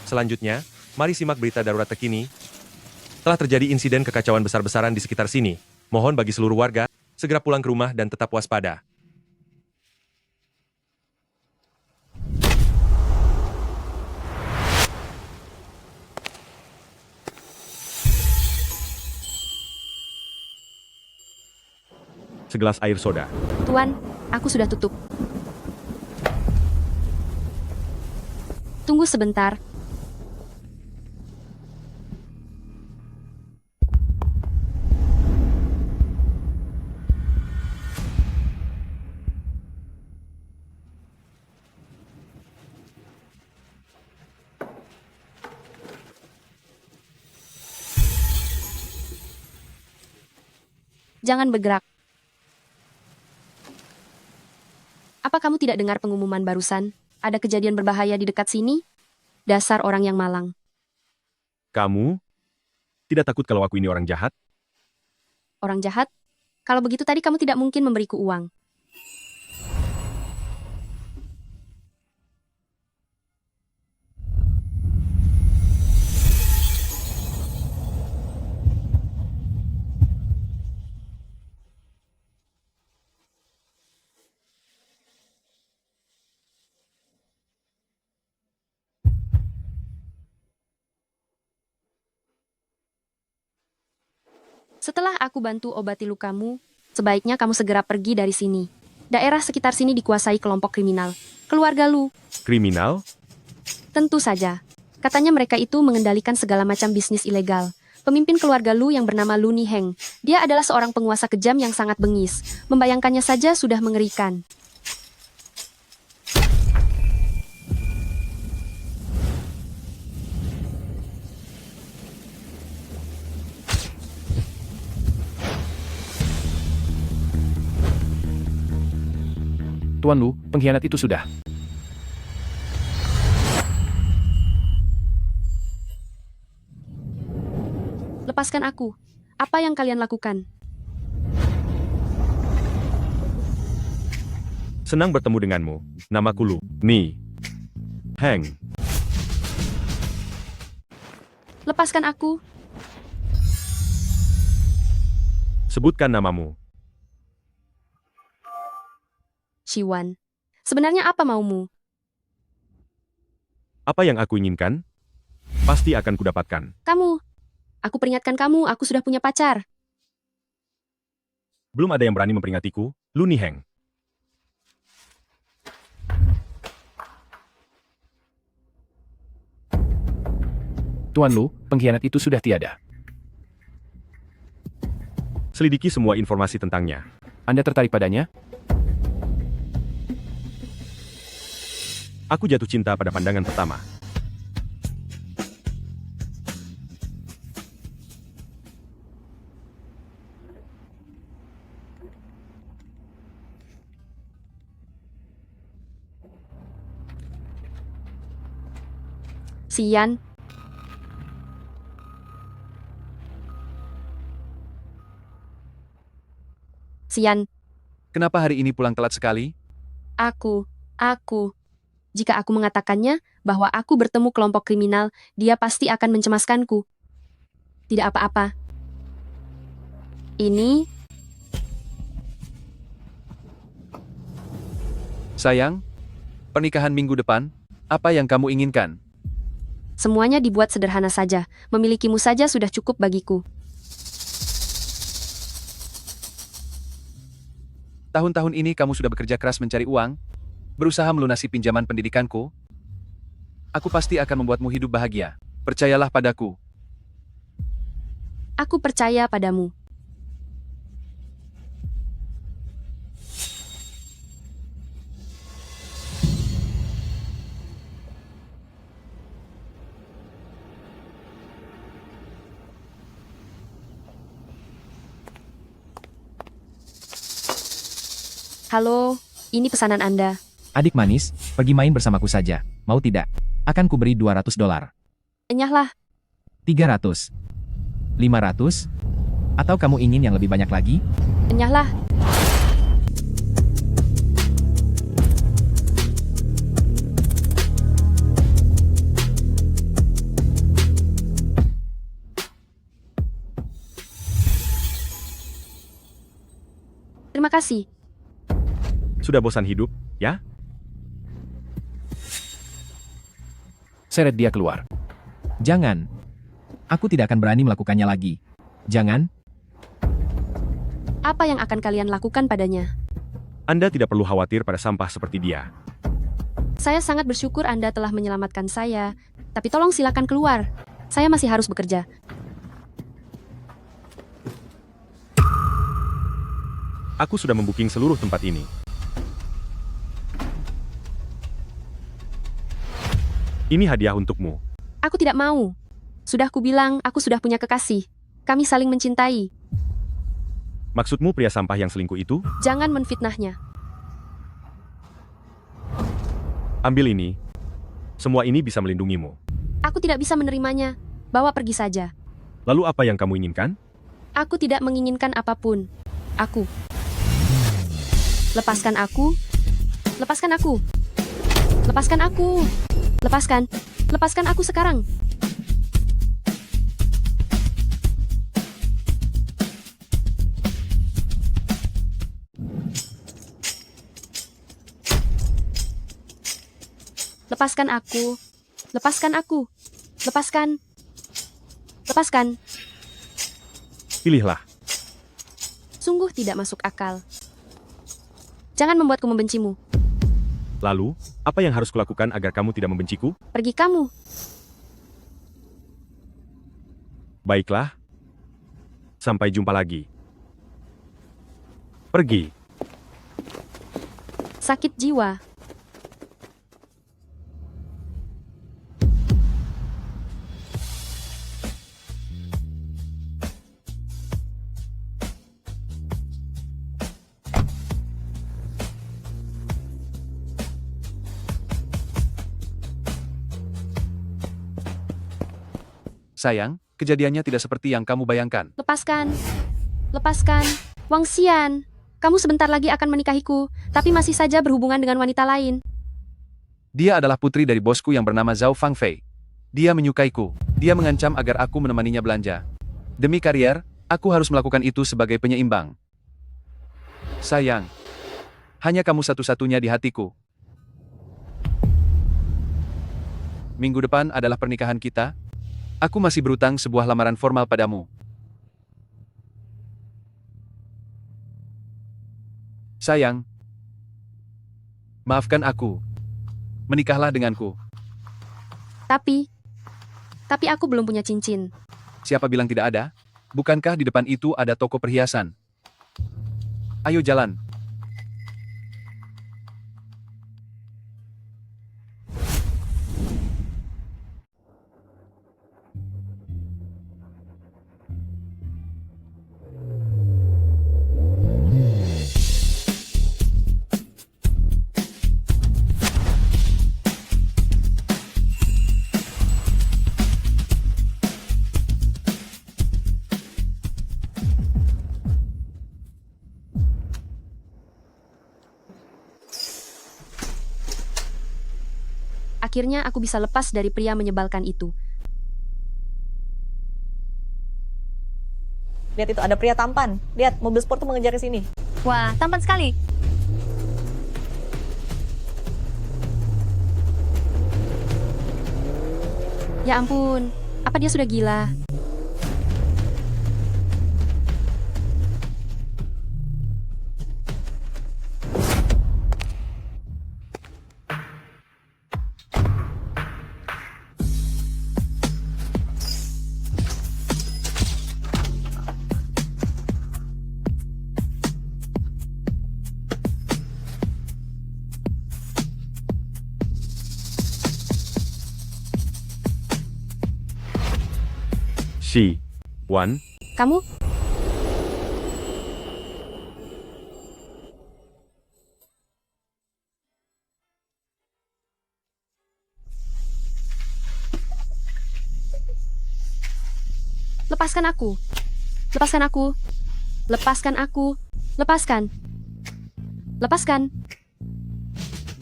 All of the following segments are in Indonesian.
Selanjutnya, mari simak berita darurat terkini. Telah terjadi insiden kekacauan besar-besaran di sekitar sini. Mohon bagi seluruh warga, segera pulang ke rumah dan tetap waspada. Segelas air soda. Tuan, aku sudah tutup. Tunggu sebentar. Jangan bergerak. Apa kamu tidak dengar pengumuman barusan? Ada kejadian berbahaya di dekat sini? Dasar orang yang malang. Kamu? Tidak takut kalau aku ini orang jahat? Orang jahat? Kalau begitu tadi kamu tidak mungkin memberiku uang. Setelah aku bantu obati lukamu, sebaiknya kamu segera pergi dari sini. Daerah sekitar sini dikuasai kelompok kriminal. Keluarga Lu, Kriminal? tentu saja. Katanya mereka itu mengendalikan segala macam bisnis ilegal. Pemimpin keluarga Lu yang bernama Lu Niheng, dia adalah seorang penguasa kejam yang sangat bengis. Membayangkannya saja sudah mengerikan. Tuan Lu, pengkhianat itu sudah. Lepaskan aku. Apa yang kalian lakukan? Senang bertemu denganmu. Namaku Lu. Ni. Heng. Lepaskan aku. Sebutkan namamu. Shiwan. Sebenarnya apa maumu? Apa yang aku inginkan? Pasti akan kudapatkan. Kamu. Aku peringatkan kamu, aku sudah punya pacar. Belum ada yang berani memperingatiku, Lu Niheng. Tuan Lu, pengkhianat itu sudah tiada. Selidiki semua informasi tentangnya. Anda tertarik padanya? Aku jatuh cinta pada pandangan pertama. Sian. Sian, Kenapa hari ini pulang telat sekali? aku. Jika aku mengatakannya bahwa aku bertemu kelompok kriminal, dia pasti akan mencemaskanku. Tidak apa-apa. Ini, Sayang, pernikahan minggu depan, apa yang kamu inginkan? semuanya dibuat sederhana saja. Memilikimu saja sudah cukup bagiku. Tahun-tahun ini kamu sudah bekerja keras mencari uang, berusaha melunasi pinjaman pendidikanku. Aku pasti akan membuatmu hidup bahagia. Percayalah padaku. Aku percaya padamu. Halo, ini pesanan Anda. Adik manis, pergi main bersamaku saja. Mau tidak? Akan kuberi $200. Enyahlah, 300. 500? Atau kamu ingin yang lebih banyak lagi? enyahlah. kasih. Sudah bosan hidup, ya? Seret dia keluar. Jangan. Aku tidak akan berani melakukannya lagi. Jangan. Apa yang akan kalian lakukan padanya? Anda tidak perlu khawatir pada sampah seperti dia. Saya sangat bersyukur Anda telah menyelamatkan saya, tapi tolong silakan keluar. Saya masih harus bekerja. Aku sudah membooking seluruh tempat ini. Ini hadiah untukmu. Aku tidak mau. Sudah kubilang, aku sudah punya kekasih. Kami saling mencintai. Maksudmu pria sampah yang selingkuh itu? Jangan menfitnahnya. Ambil ini. Semua ini bisa melindungimu. Aku tidak bisa menerimanya. Bawa pergi saja. Lalu apa yang kamu inginkan? Aku tidak menginginkan apapun. Aku. Lepaskan aku. Lepaskan aku. Lepaskan aku. Lepaskan. Lepaskan aku sekarang. Lepaskan aku. Lepaskan aku. Lepaskan. Lepaskan. Pilihlah. Sungguh tidak masuk akal. Jangan membuatku membencimu. Lalu, apa yang harus kulakukan agar kamu tidak membenciku? Pergi kamu. Baiklah. Sampai jumpa lagi. Pergi. Sakit jiwa. Sayang, kejadiannya tidak seperti yang kamu bayangkan. Lepaskan. Lepaskan. Wang Xian. Kamu sebentar lagi akan menikahiku, tapi masih saja berhubungan dengan wanita lain. Dia adalah putri dari bosku yang bernama Zhao Fangfei. Dia menyukaiku. Dia mengancam agar aku menemaninya belanja. Demi karier, aku harus melakukan itu sebagai penyeimbang. Sayang, hanya kamu satu-satunya di hatiku. Minggu depan adalah pernikahan kita. Aku masih berutang sebuah lamaran formal padamu. Sayang, maafkan aku. Menikahlah denganku. Tapi aku belum punya cincin. Siapa bilang tidak ada? Bukankah di depan itu ada toko perhiasan? Ayo jalan. Akhirnya aku bisa lepas dari pria menyebalkan itu. Lihat itu, ada pria tampan. Lihat, mobil sport tuh mengejar ke sini. Wah, tampan sekali. Ya ampun, apa dia sudah gila? Shi. Wan. Kamu? Lepaskan aku. Lepaskan aku. Lepaskan aku. Lepaskan. Lepaskan.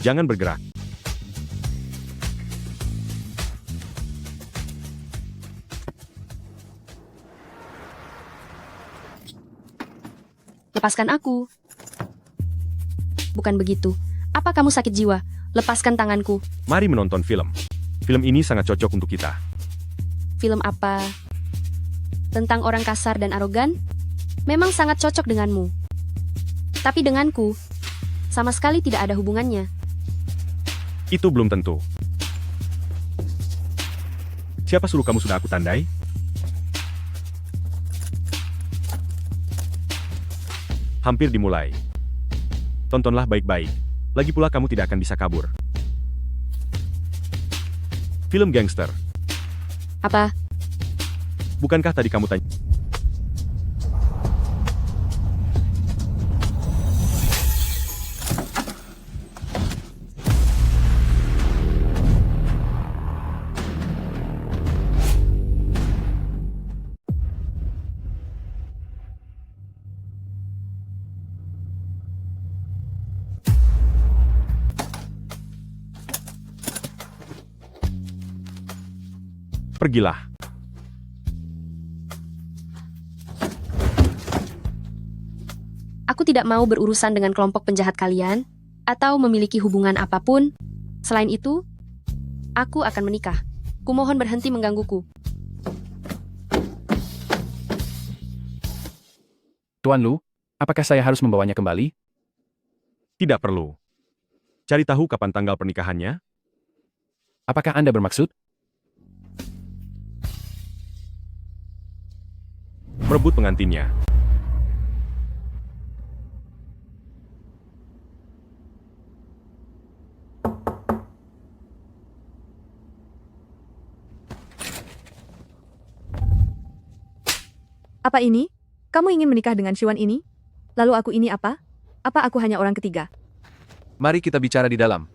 Jangan bergerak. Lepaskan aku. melakukan begitu. Apa kamu sakit jiwa? Lepaskan tanganku. Mari menonton film. Film ini sangat cocok untuk kita. Film apa? Tentang orang kasar dan arogan? Memang sangat cocok denganmu. Tapi denganku, sama sekali tidak ada hubungannya. Itu belum tentu. Siapa suruh kamu sudah aku tandai? Hampir dimulai. Tontonlah baik-baik. Lagi pula kamu tidak akan bisa kabur. Film gangster. Apa? Bukankah tadi kamu tanya? Pergilah. Aku tidak mau berurusan dengan kelompok penjahat kalian, atau memiliki hubungan apapun. Selain itu, aku akan menikah. Kumohon berhenti menggangguku. Tuan Lu, apakah saya harus membawanya kembali? Tidak perlu. Cari tahu kapan tanggal pernikahannya? Apakah Anda bermaksud? Merebut pengantinnya. Apa ini? Kamu ingin menikah dengan Siwan ini? Lalu aku ini apa? Apa aku hanya orang ketiga? Mari kita bicara di dalam.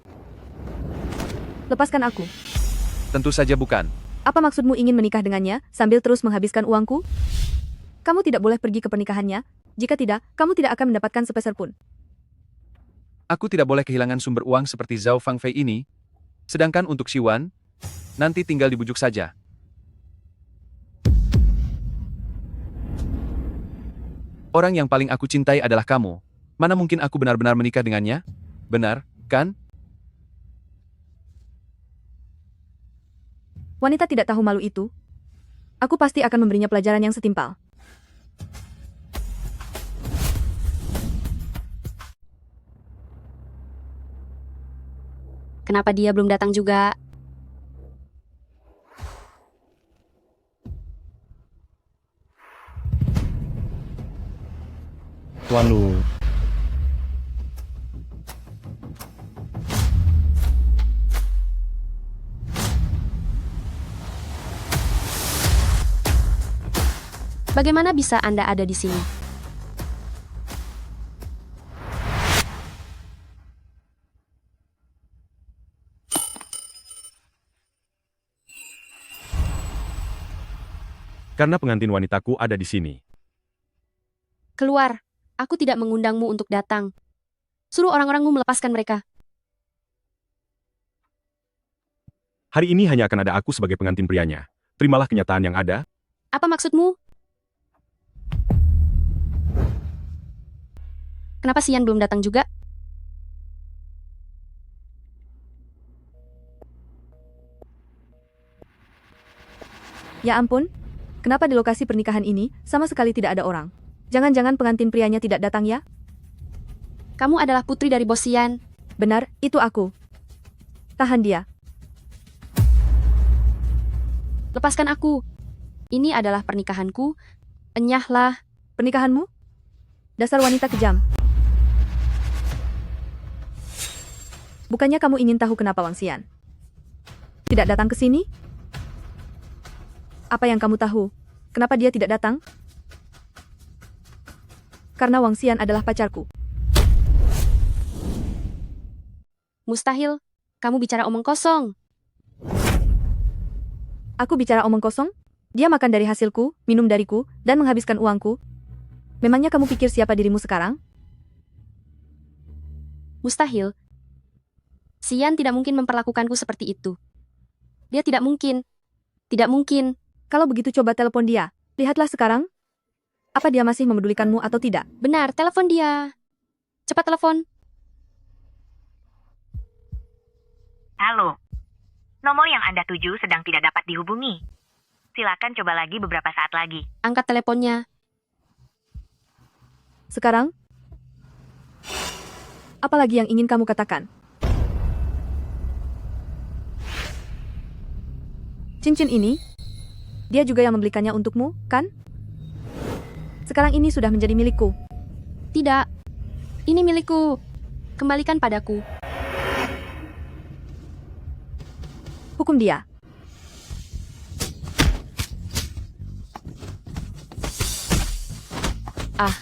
Lepaskan aku. Tentu saja bukan. Apa maksudmu ingin menikah dengannya sambil terus menghabiskan uangku? Kamu tidak boleh pergi ke pernikahannya. Jika tidak, kamu tidak akan mendapatkan sepeser pun. Aku tidak boleh kehilangan sumber uang seperti Zhao Fangfei ini. Sedangkan untuk Siwan, nanti tinggal dibujuk saja. Orang yang paling aku cintai adalah kamu. Mana mungkin aku benar-benar menikah dengannya? Benar, kan? Wanita tidak tahu malu itu. Aku pasti akan memberinya pelajaran yang setimpal. Kenapa dia belum datang juga? Tuan Lu. Bagaimana bisa Anda ada di sini? Karena pengantin wanitaku ada di sini. Keluar. Aku tidak mengundangmu untuk datang. Suruh orang-orangmu melepaskan mereka. Hari ini hanya akan ada aku sebagai pengantin prianya. Terimalah kenyataan yang ada. Apa maksudmu? Kenapa Sian belum datang juga? Ya ampun, kenapa di lokasi pernikahan ini sama sekali tidak ada orang? Jangan-jangan pengantin prianya tidak datang ya? Kamu adalah putri dari Bos Sian. Benar, itu aku. Tahan dia. Lepaskan aku. Ini adalah pernikahanku. Enyahlah. Pernikahanmu? Dasar wanita kejam. Bukannya kamu ingin tahu kenapa Wang Xian tidak datang ke sini? Apa yang kamu tahu? Kenapa dia tidak datang? Karena Wang Xian adalah pacarku. Mustahil. Kamu bicara omong kosong. Aku bicara omong kosong? Dia makan dari hasilku, minum dariku, dan menghabiskan uangku. Memangnya kamu pikir siapa dirimu sekarang? Mustahil. Sian tidak mungkin memperlakukanku seperti itu. Dia tidak mungkin. Tidak mungkin. Kalau begitu coba telepon dia. Lihatlah sekarang. Apa dia masih memedulikanmu atau tidak? Benar, telepon dia. Cepat telepon. Halo. Nomor yang Anda tuju sedang tidak dapat dihubungi. Silakan coba lagi beberapa saat lagi. Angkat teleponnya. Sekarang, apa lagi yang ingin kamu katakan? Cincin ini, dia juga yang membelikannya untukmu, kan? Sekarang ini sudah menjadi milikku. Tidak. Ini milikku. Kembalikan padaku. Hukum dia. Ah.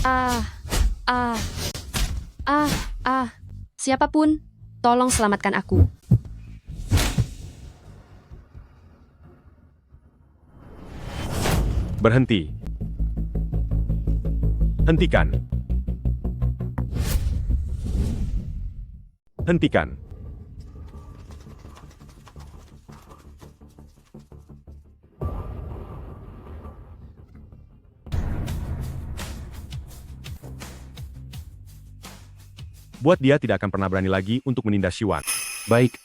Ah. Ah. Ah. Ah. Siapapun, tolong selamatkan aku. Berhenti. Hentikan. Hentikan. Buat dia tidak akan pernah berani lagi untuk menindas Siwan. Baik.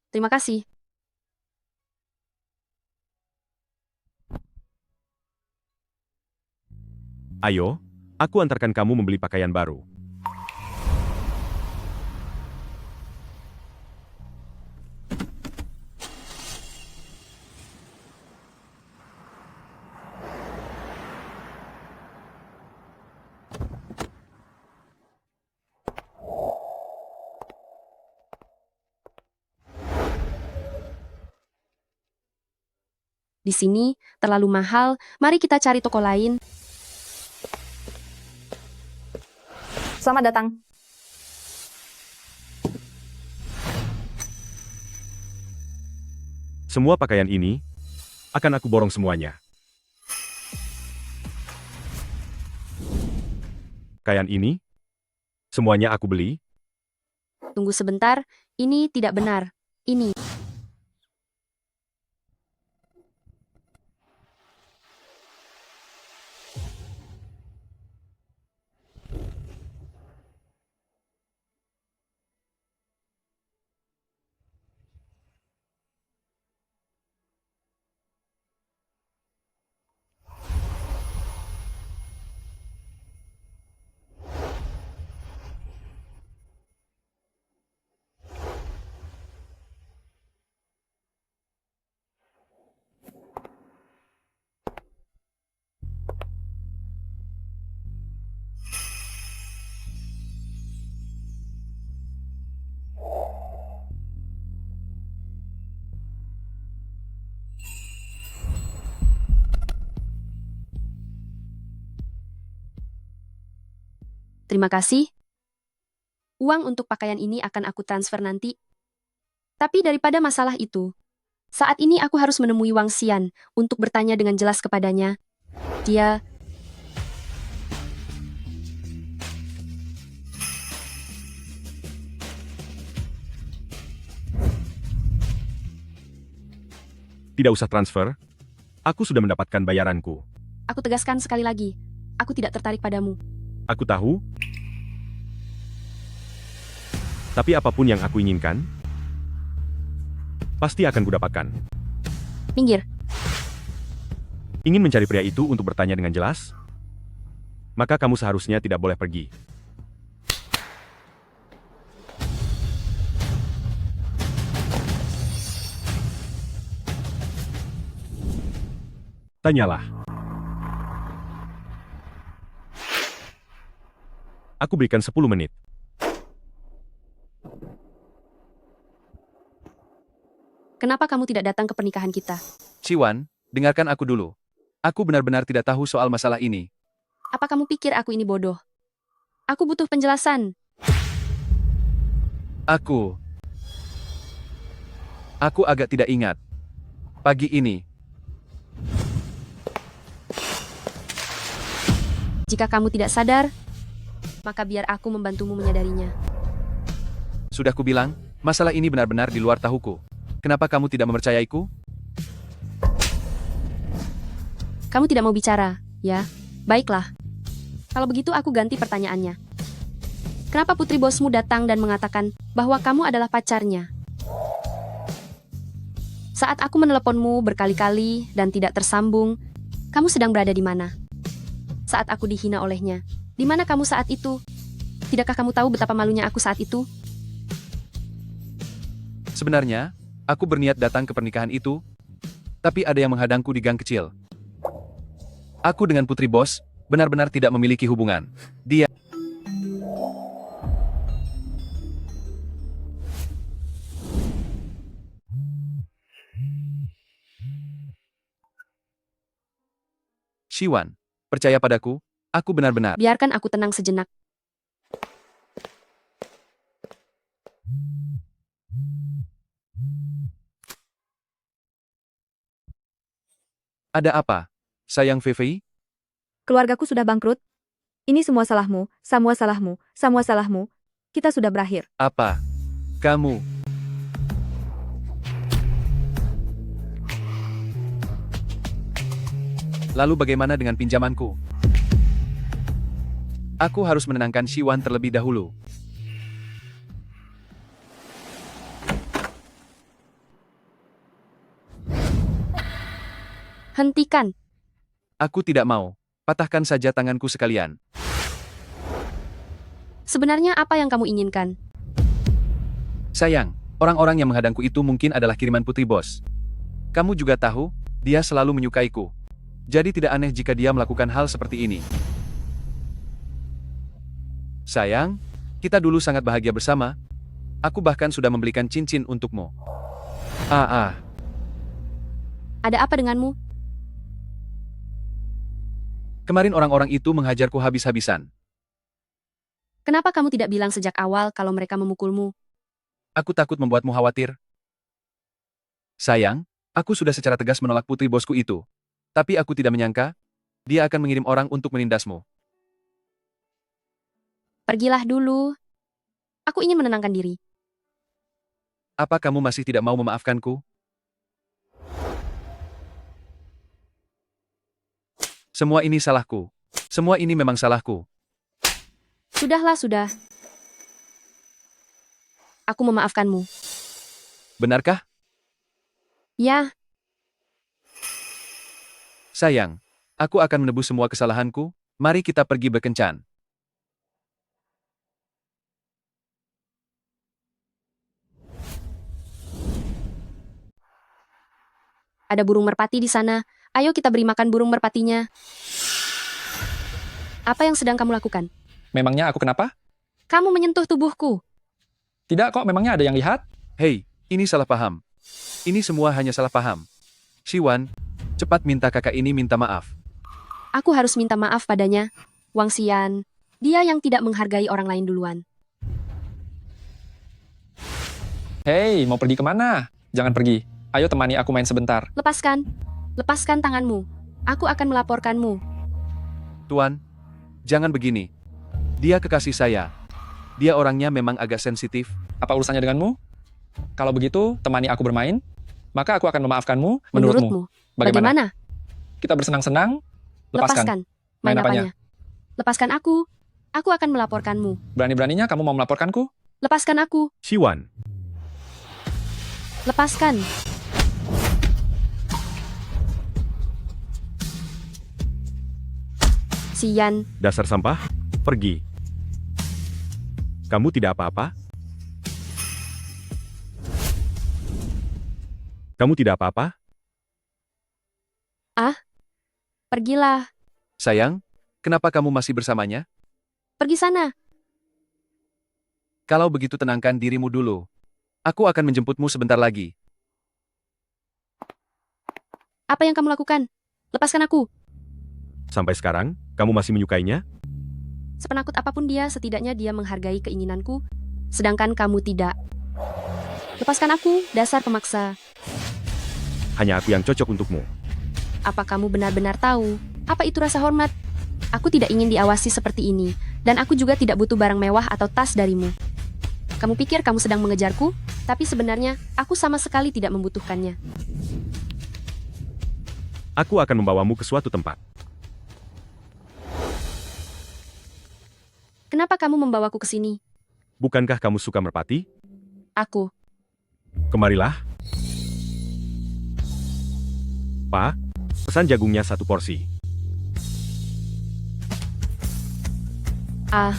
Terima kasih. Ayo, aku antarkan kamu membeli pakaian baru. Di sini terlalu mahal. Mari kita cari toko lain. Selamat datang. Semua pakaian ini akan aku borong semuanya. Pakaian ini semuanya aku beli. Tunggu sebentar. Ini tidak benar. Ini. Terima kasih. Uang untuk pakaian ini akan aku transfer nanti. Tapi daripada masalah itu, saat ini aku harus menemui Wang Xian untuk bertanya dengan jelas kepadanya. Dia Tidak usah transfer. Aku sudah mendapatkan bayaranku. Aku tegaskan sekali lagi, aku tidak tertarik padamu. Aku tahu. Tapi apapun yang aku inginkan, pasti akan kudapatkan. Minggir. Ingin mencari pria itu untuk bertanya dengan jelas? Maka kamu seharusnya tidak boleh pergi. Tanyalah. Aku berikan 10 menit. Kenapa kamu tidak datang ke pernikahan kita? Siwan, dengarkan aku dulu. Aku benar-benar tidak tahu soal masalah ini. Apa kamu pikir aku ini bodoh? Aku butuh penjelasan. Aku agak tidak ingat. Pagi ini, Jika kamu tidak sadar, maka biar aku membantumu menyadarinya. Sudah kubilang, masalah ini benar-benar di luar tahuku. Kenapa kamu tidak mempercayaiku? Kamu tidak mau bicara, ya? Baiklah. Kalau begitu aku ganti pertanyaannya. Kenapa putri bosmu datang dan mengatakan bahwa kamu adalah pacarnya? Saat aku meneleponmu berkali-kali dan tidak tersambung, kamu sedang berada di mana? Saat aku dihina olehnya, di mana kamu saat itu? Tidakkah kamu tahu betapa malunya aku saat itu? Sebenarnya, aku berniat datang ke pernikahan itu, tapi ada yang menghadangku di gang kecil. Aku dengan putri bos benar-benar tidak memiliki hubungan. Dia Shiwan, percaya padaku, aku benar-benar. Biarkan aku tenang sejenak. Ada apa? Sayang Fei? Keluargaku sudah bangkrut. Ini semua salahmu, semua salahmu, semua salahmu. Kita sudah berakhir. Apa? Kamu? Lalu bagaimana dengan pinjamanku? Aku harus menenangkan Shiwan terlebih dahulu. Hentikan. Aku tidak mau. Patahkan saja tanganku sekalian. Sebenarnya apa yang kamu inginkan? Sayang, orang-orang yang menghadangku itu mungkin adalah kiriman putri bos. Kamu juga tahu, dia selalu menyukaiku. Jadi tidak aneh jika dia melakukan hal seperti ini. Sayang, kita dulu sangat bahagia bersama. Aku bahkan sudah membelikan cincin untukmu. Ada apa denganmu? Kemarin orang-orang itu menghajarku habis-habisan. Kenapa kamu tidak bilang sejak awal kalau mereka memukulmu? Aku takut membuatmu khawatir. Sayang, aku sudah secara tegas menolak putri bosku itu. Tapi aku tidak menyangka, dia akan mengirim orang untuk menindasmu. Pergilah dulu. Aku ingin menenangkan diri. Apa kamu masih tidak mau memaafkanku? Semua ini salahku. Semua ini memang salahku. Sudahlah, sudah. Aku memaafkanmu. Benarkah? Ya, Sayang, aku akan menebus semua kesalahanku. Mari kita pergi berkencan. ada burung merpati di sana. Ayo kita beri makan burung merpatinya. Apa yang sedang kamu lakukan? Memangnya aku kenapa? Kamu menyentuh tubuhku. Tidak kok, memangnya ada yang lihat? Hei, ini salah paham. Ini semua hanya salah paham. Shiwan, cepat minta kakak ini minta maaf. Aku harus minta maaf padanya. Wang Xian, dia yang tidak menghargai orang lain duluan. Hei, mau pergi kemana? Jangan pergi. Ayo temani aku main sebentar. Lepaskan. Lepaskan tanganmu. Aku akan melaporkanmu. Tuan, jangan begini. Dia kekasih saya. Dia orangnya memang agak sensitif. Apa urusannya denganmu? Kalau begitu, temani aku bermain, maka aku akan memaafkanmu. Menurutmu, bagaimana? Kita bersenang-senang? Lepaskan. Main apanya? Lepaskan aku. Aku akan melaporkanmu. Berani-beraninya kamu mau melaporkanku? Lepaskan aku. Shiwan, Lepaskan. Xian, dasar sampah, pergi. Kamu tidak apa-apa? Kamu tidak apa-apa? pergilah. Sayang, kenapa kamu masih bersamanya? Pergi sana. Kalau begitu tenangkan dirimu dulu. Aku akan menjemputmu sebentar lagi. Apa yang kamu lakukan? Lepaskan aku. Sampai sekarang, kamu masih menyukainya? Sepenakut apapun dia, setidaknya dia menghargai keinginanku, sedangkan kamu tidak. Lepaskan aku, dasar pemaksa. Hanya aku yang cocok untukmu. Apa kamu benar-benar tahu? Apa itu rasa hormat? Aku tidak ingin diawasi seperti ini, dan aku juga tidak butuh barang mewah atau tas darimu. Kamu pikir kamu sedang mengejarku, tapi sebenarnya aku sama sekali tidak membutuhkannya. Aku akan membawamu ke suatu tempat. Kenapa kamu membawaku ke sini? Bukankah kamu suka merpati? Aku. Kemarilah. Pak, pesan jagungnya 1 porsi. Ah.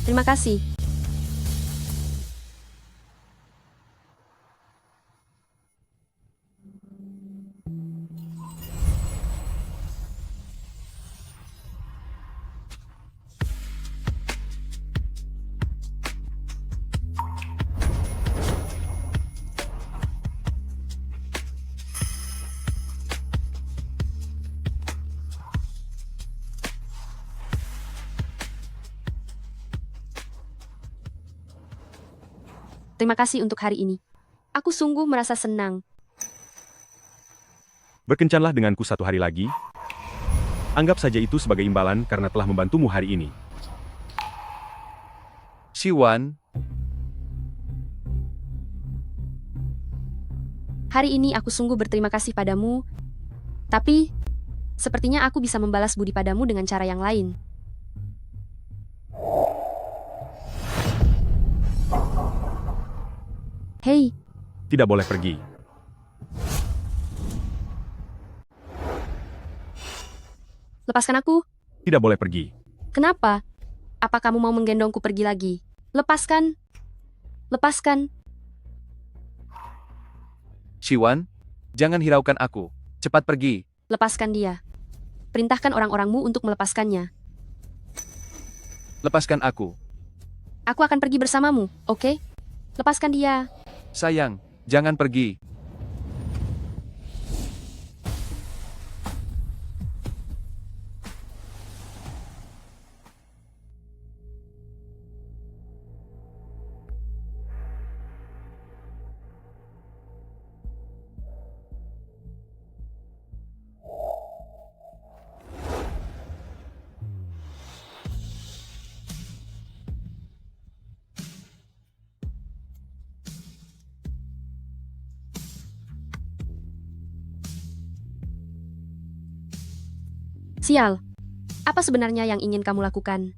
Terima kasih. Terima kasih untuk hari ini. Aku sungguh merasa senang. Berkencanlah denganku 1 hari lagi. Anggap saja itu sebagai imbalan karena telah membantumu hari ini. Siwan, Hari ini aku sungguh berterima kasih padamu, tapi sepertinya aku bisa membalas budi padamu dengan cara yang lain. Hei, Tidak boleh pergi. lepaskan aku. Tidak boleh pergi. Kenapa? Apa kamu mau menggendongku pergi lagi? Lepaskan. Lepaskan. Siwan, jangan hiraukan aku. Cepat pergi. Lepaskan dia. Perintahkan orang-orangmu untuk melepaskannya. Lepaskan aku. Aku akan pergi bersamamu, oke? Lepaskan dia. Sayang, jangan pergi. Sial. Apa sebenarnya yang ingin kamu lakukan?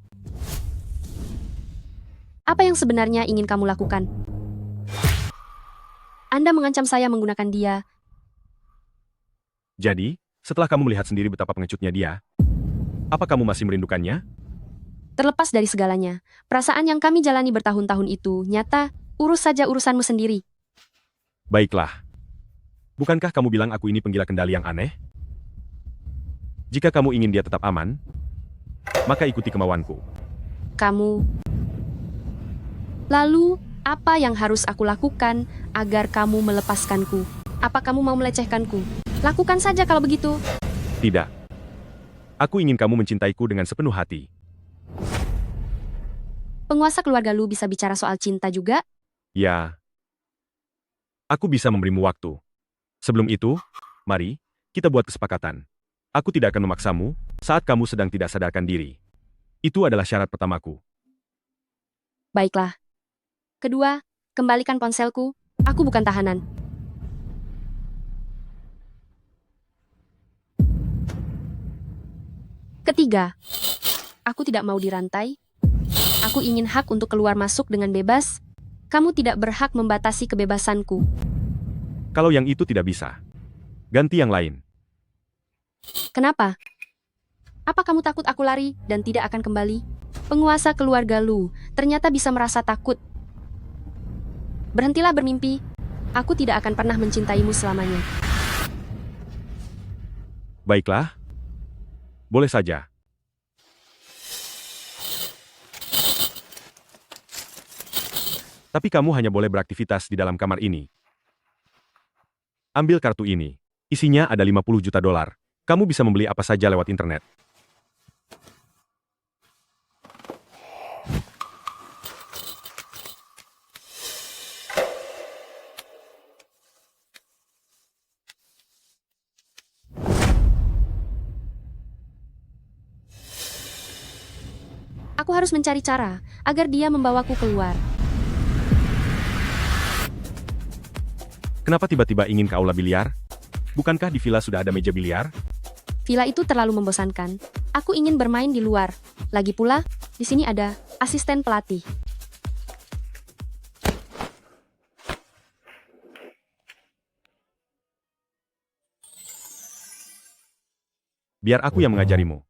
Apa yang sebenarnya ingin kamu lakukan? Anda mengancam saya menggunakan dia. Jadi, setelah kamu melihat sendiri betapa pengecutnya dia, apa kamu masih merindukannya? Terlepas dari segalanya, perasaan yang kami jalani bertahun-tahun itu nyata, urus saja urusanmu sendiri. Baiklah. Bukankah kamu bilang aku ini penggila kendali yang aneh? Jika kamu ingin dia tetap aman, maka ikuti kemauanku. Kamu. Lalu, apa yang harus aku lakukan agar kamu melepaskanku? Apa kamu mau melecehkanku? Lakukan saja kalau begitu. Tidak. Aku ingin kamu mencintaiku dengan sepenuh hati. Penguasa keluarga lu bisa bicara soal cinta juga? Ya. Aku bisa memberimu waktu. Sebelum itu, mari, kita buat kesepakatan. Aku tidak akan memaksamu saat kamu sedang tidak sadarkan diri. Itu adalah syarat pertamaku. Baiklah. Kedua, kembalikan ponselku. Aku bukan tahanan. Ketiga, aku tidak mau dirantai. Aku ingin hak untuk keluar masuk dengan bebas. Kamu tidak berhak membatasi kebebasanku. Kalau yang itu tidak bisa, ganti yang lain. Kenapa? Apa kamu takut aku lari dan tidak akan kembali? Penguasa keluarga Lu ternyata bisa merasa takut. Berhentilah bermimpi. Aku tidak akan pernah mencintaimu selamanya. Baiklah. Boleh saja. Tapi kamu hanya boleh beraktivitas di dalam kamar ini. Ambil kartu ini. Isinya ada 50 juta dolar. Kamu bisa membeli apa saja lewat internet. Aku harus mencari cara agar dia membawaku keluar. Kenapa tiba-tiba ingin ke aula biliar? Bukankah di villa sudah ada meja biliar? Villa itu terlalu membosankan. Aku ingin bermain di luar. Lagi pula, di sini ada asisten pelatih. Biar aku yang mengajarimu.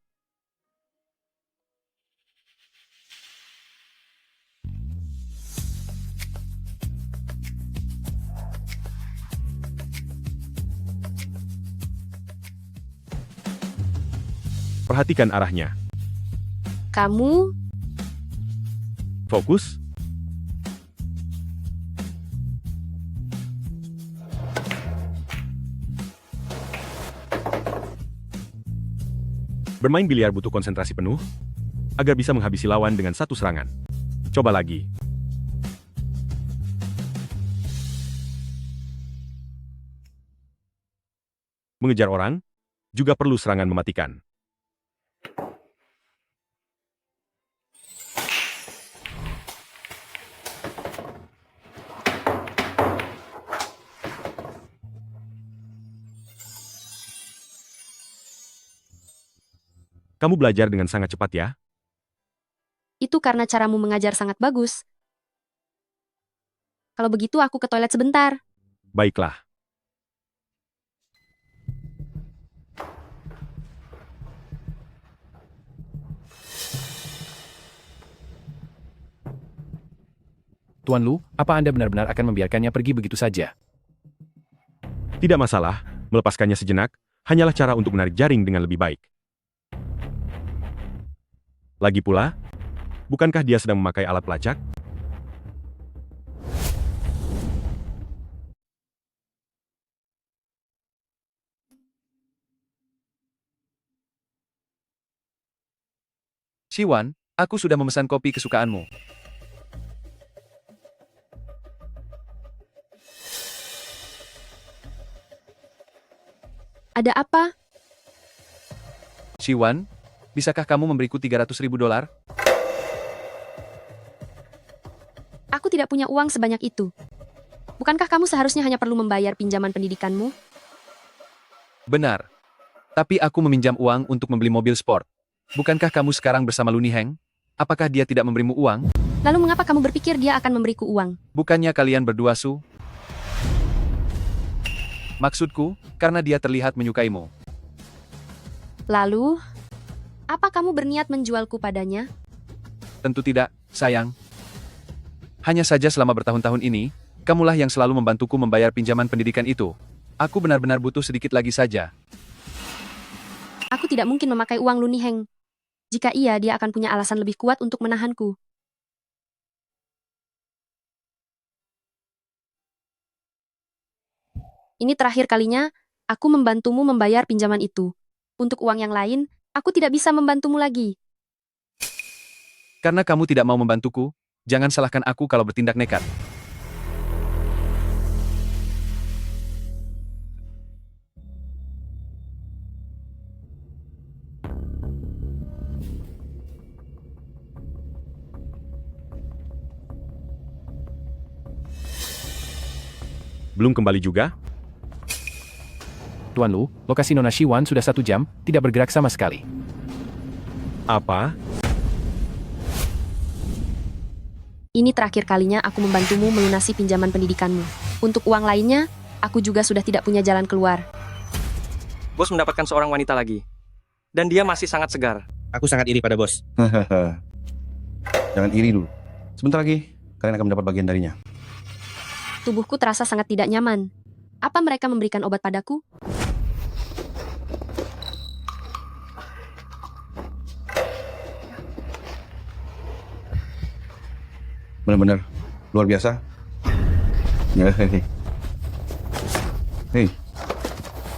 Perhatikan arahnya. Kamu, Fokus. Bermain biliar butuh konsentrasi penuh agar bisa menghabisi lawan dengan satu serangan. Coba lagi. Mengejar orang juga perlu serangan mematikan. Kamu belajar dengan sangat cepat ya? itu karena caramu mengajar sangat bagus. Kalau begitu aku ke toilet sebentar. Baiklah. Tuan Lu, apa Anda benar-benar akan membiarkannya pergi begitu saja? Tidak masalah, melepaskannya sejenak, hanyalah cara untuk menarik jaring dengan lebih baik. Lagi pula, bukankah dia sedang memakai alat pelacak? Siwan, aku sudah memesan kopi kesukaanmu. Ada apa? Siwan, bisakah kamu memberiku $300.000? Aku tidak punya uang sebanyak itu. Bukankah kamu seharusnya hanya perlu membayar pinjaman pendidikanmu? Benar. Tapi aku meminjam uang untuk membeli mobil sport. Bukankah kamu sekarang bersama Luni Heng? Apakah dia tidak memberimu uang? Lalu mengapa kamu berpikir dia akan memberiku uang? Bukannya kalian berdua su? Maksudku, karena dia terlihat menyukaimu. Lalu, apa kamu berniat menjualku padanya? Tentu tidak, sayang. Hanya saja selama bertahun-tahun ini, kamulah yang selalu membantuku membayar pinjaman pendidikan itu. Aku benar-benar butuh sedikit lagi saja. Aku tidak mungkin memakai uang Luni Heng. Jika iya, dia akan punya alasan lebih kuat untuk menahanku. Ini terakhir kalinya, aku membantumu membayar pinjaman itu. Untuk uang yang lain, aku tidak bisa membantumu lagi. Karena kamu tidak mau membantuku, jangan salahkan aku kalau bertindak nekat. Belum kembali juga? Tuan Lu, lokasi Nona Shiwan sudah 1 jam, tidak bergerak sama sekali. Apa? Ini terakhir kalinya aku membantumu melunasi pinjaman pendidikanmu. Untuk uang lainnya, aku juga sudah tidak punya jalan keluar. Bos mendapatkan seorang wanita lagi. Dan dia masih sangat segar. Aku sangat iri pada bos. Jangan iri dulu. Sebentar lagi, kalian akan mendapat bagian darinya. Tubuhku terasa sangat tidak nyaman. Apa mereka memberikan obat padaku? Benar-benar luar biasa. Hei,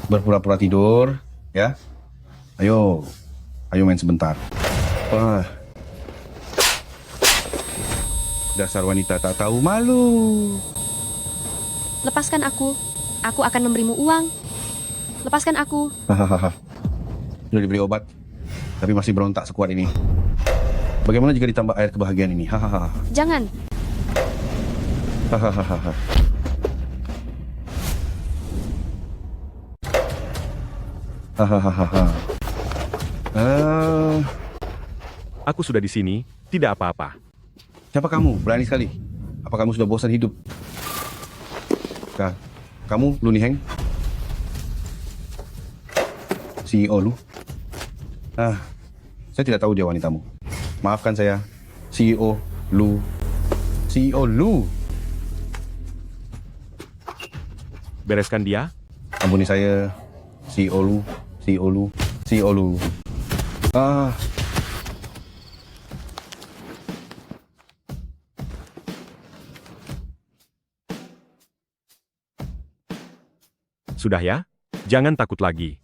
berpura-pura tidur, ya. Ayo main sebentar. Wah. Dasar wanita tak tahu malu. Lepaskan aku. Aku akan memberimu uang. Lepaskan aku. Hahaha. Sudah diberi obat, tapi masih berontak sekuat ini. Bagaimana jika ditambah air kebahagiaan ini? Hahaha. Jangan. Hahaha. Hahaha. Aku sudah di sini, tidak apa-apa. Siapa kamu? Berani sekali. Apa kamu sudah bosan hidup? Kamu Lu Niheng? CEO Lu? Saya tidak tahu dia wanitamu. Maafkan saya. CEO Lu. CEO Lu. Bereskan dia. Ampuni saya. CEO Lu. CEO Lu. CEO Lu. Sudah ya? Jangan takut lagi.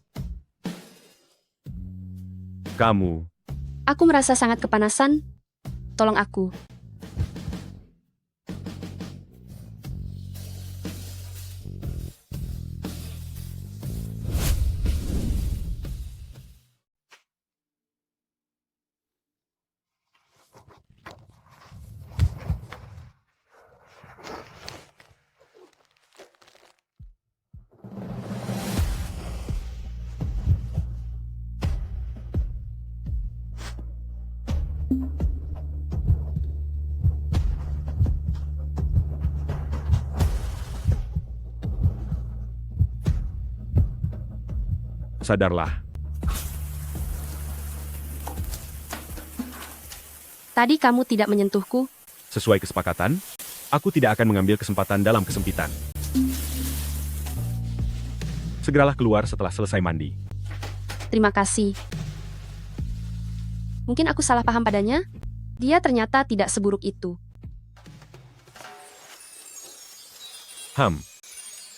Kamu. Aku merasa sangat kepanasan. Tolong aku. Sadarlah. Tadi kamu tidak menyentuhku. Sesuai kesepakatan, aku tidak akan mengambil kesempatan dalam kesempitan. Segeralah keluar setelah selesai mandi. Terima kasih. Mungkin aku salah paham padanya. Dia ternyata tidak seburuk itu.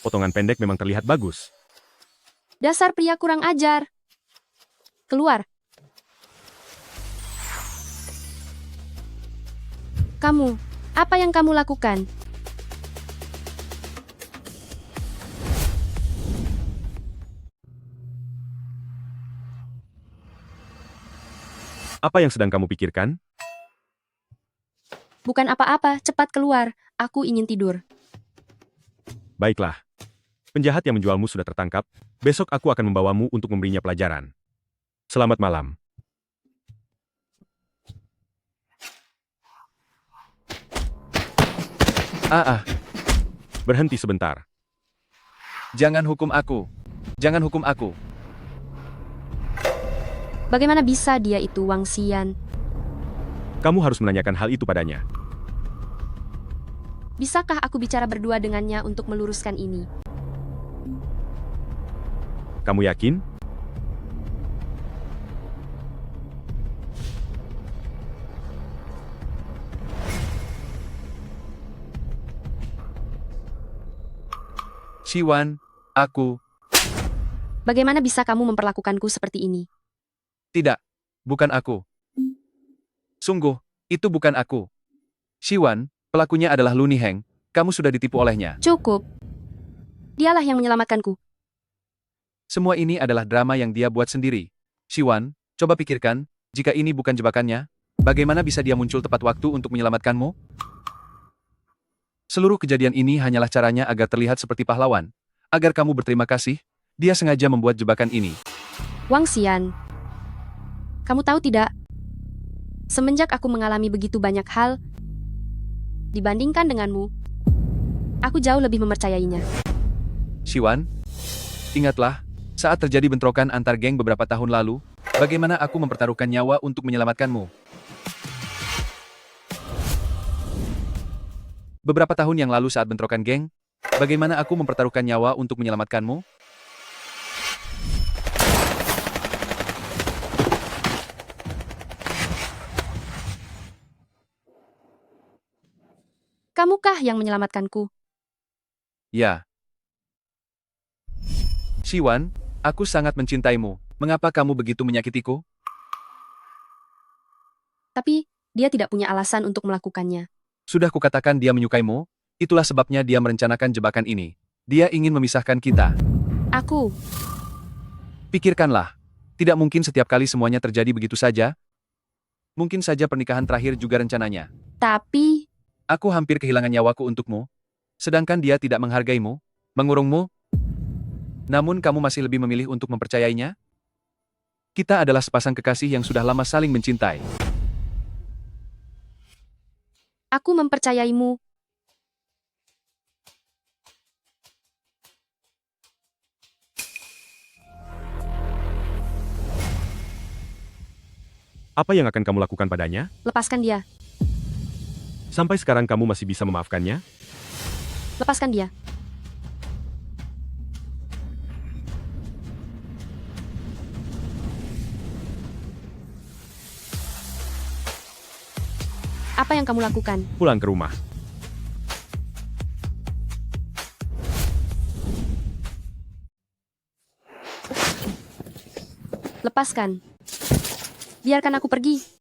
Potongan pendek memang terlihat bagus. Dasar pria kurang ajar. Keluar. Kamu, apa yang kamu lakukan? Apa yang sedang kamu pikirkan? Bukan apa-apa, cepat keluar. Aku ingin tidur. Baiklah. Penjahat yang menjualmu sudah tertangkap. Besok aku akan membawamu untuk memberinya pelajaran. Selamat malam. Berhenti sebentar. Jangan hukum aku. Jangan hukum aku. Bagaimana bisa dia itu Wang Xian? Kamu harus menanyakan hal itu padanya. Bisakah aku bicara berdua dengannya untuk meluruskan ini? Kamu yakin? Siwan, aku. Bagaimana bisa kamu memperlakukanku seperti ini? Tidak, bukan aku. Sungguh, itu bukan aku. Siwan, pelakunya adalah Lu Niheng. Kamu sudah ditipu olehnya. Cukup. Dialah yang menyelamatkanku. Semua ini adalah drama yang dia buat sendiri. Siwan, coba pikirkan, jika ini bukan jebakannya, bagaimana bisa dia muncul tepat waktu untuk menyelamatkanmu? Seluruh kejadian ini hanyalah caranya agar terlihat seperti pahlawan. Agar kamu berterima kasih, dia sengaja membuat jebakan ini. Wang Xian, kamu tahu tidak? Semenjak aku mengalami begitu banyak hal, dibandingkan denganmu, aku jauh lebih mempercayainya. Siwan, ingatlah, saat terjadi bentrokan antar geng beberapa tahun lalu, bagaimana aku mempertaruhkan nyawa untuk menyelamatkanmu. Beberapa tahun yang lalu saat bentrokan geng, bagaimana aku mempertaruhkan nyawa untuk menyelamatkanmu? Kamukah yang menyelamatkanku? Ya. Siwan, aku sangat mencintaimu. Mengapa kamu begitu menyakitiku? Tapi, dia tidak punya alasan untuk melakukannya. Sudah kukatakan dia menyukaimu, itulah sebabnya dia merencanakan jebakan ini. Dia ingin memisahkan kita. Aku. Pikirkanlah, tidak mungkin setiap kali semuanya terjadi begitu saja. Mungkin saja pernikahan terakhir juga rencananya. Tapi, Aku hampir kehilangan nyawaku untukmu. Sedangkan dia tidak menghargaimu, mengurungmu. Namun kamu masih lebih memilih untuk mempercayainya? Kita adalah sepasang kekasih yang sudah lama saling mencintai. aku mempercayaimu. Apa yang akan kamu lakukan padanya? Lepaskan dia. Sampai sekarang kamu masih bisa memaafkannya? Lepaskan dia. Apa yang kamu lakukan? Pulang ke rumah. Lepaskan. Biarkan aku pergi.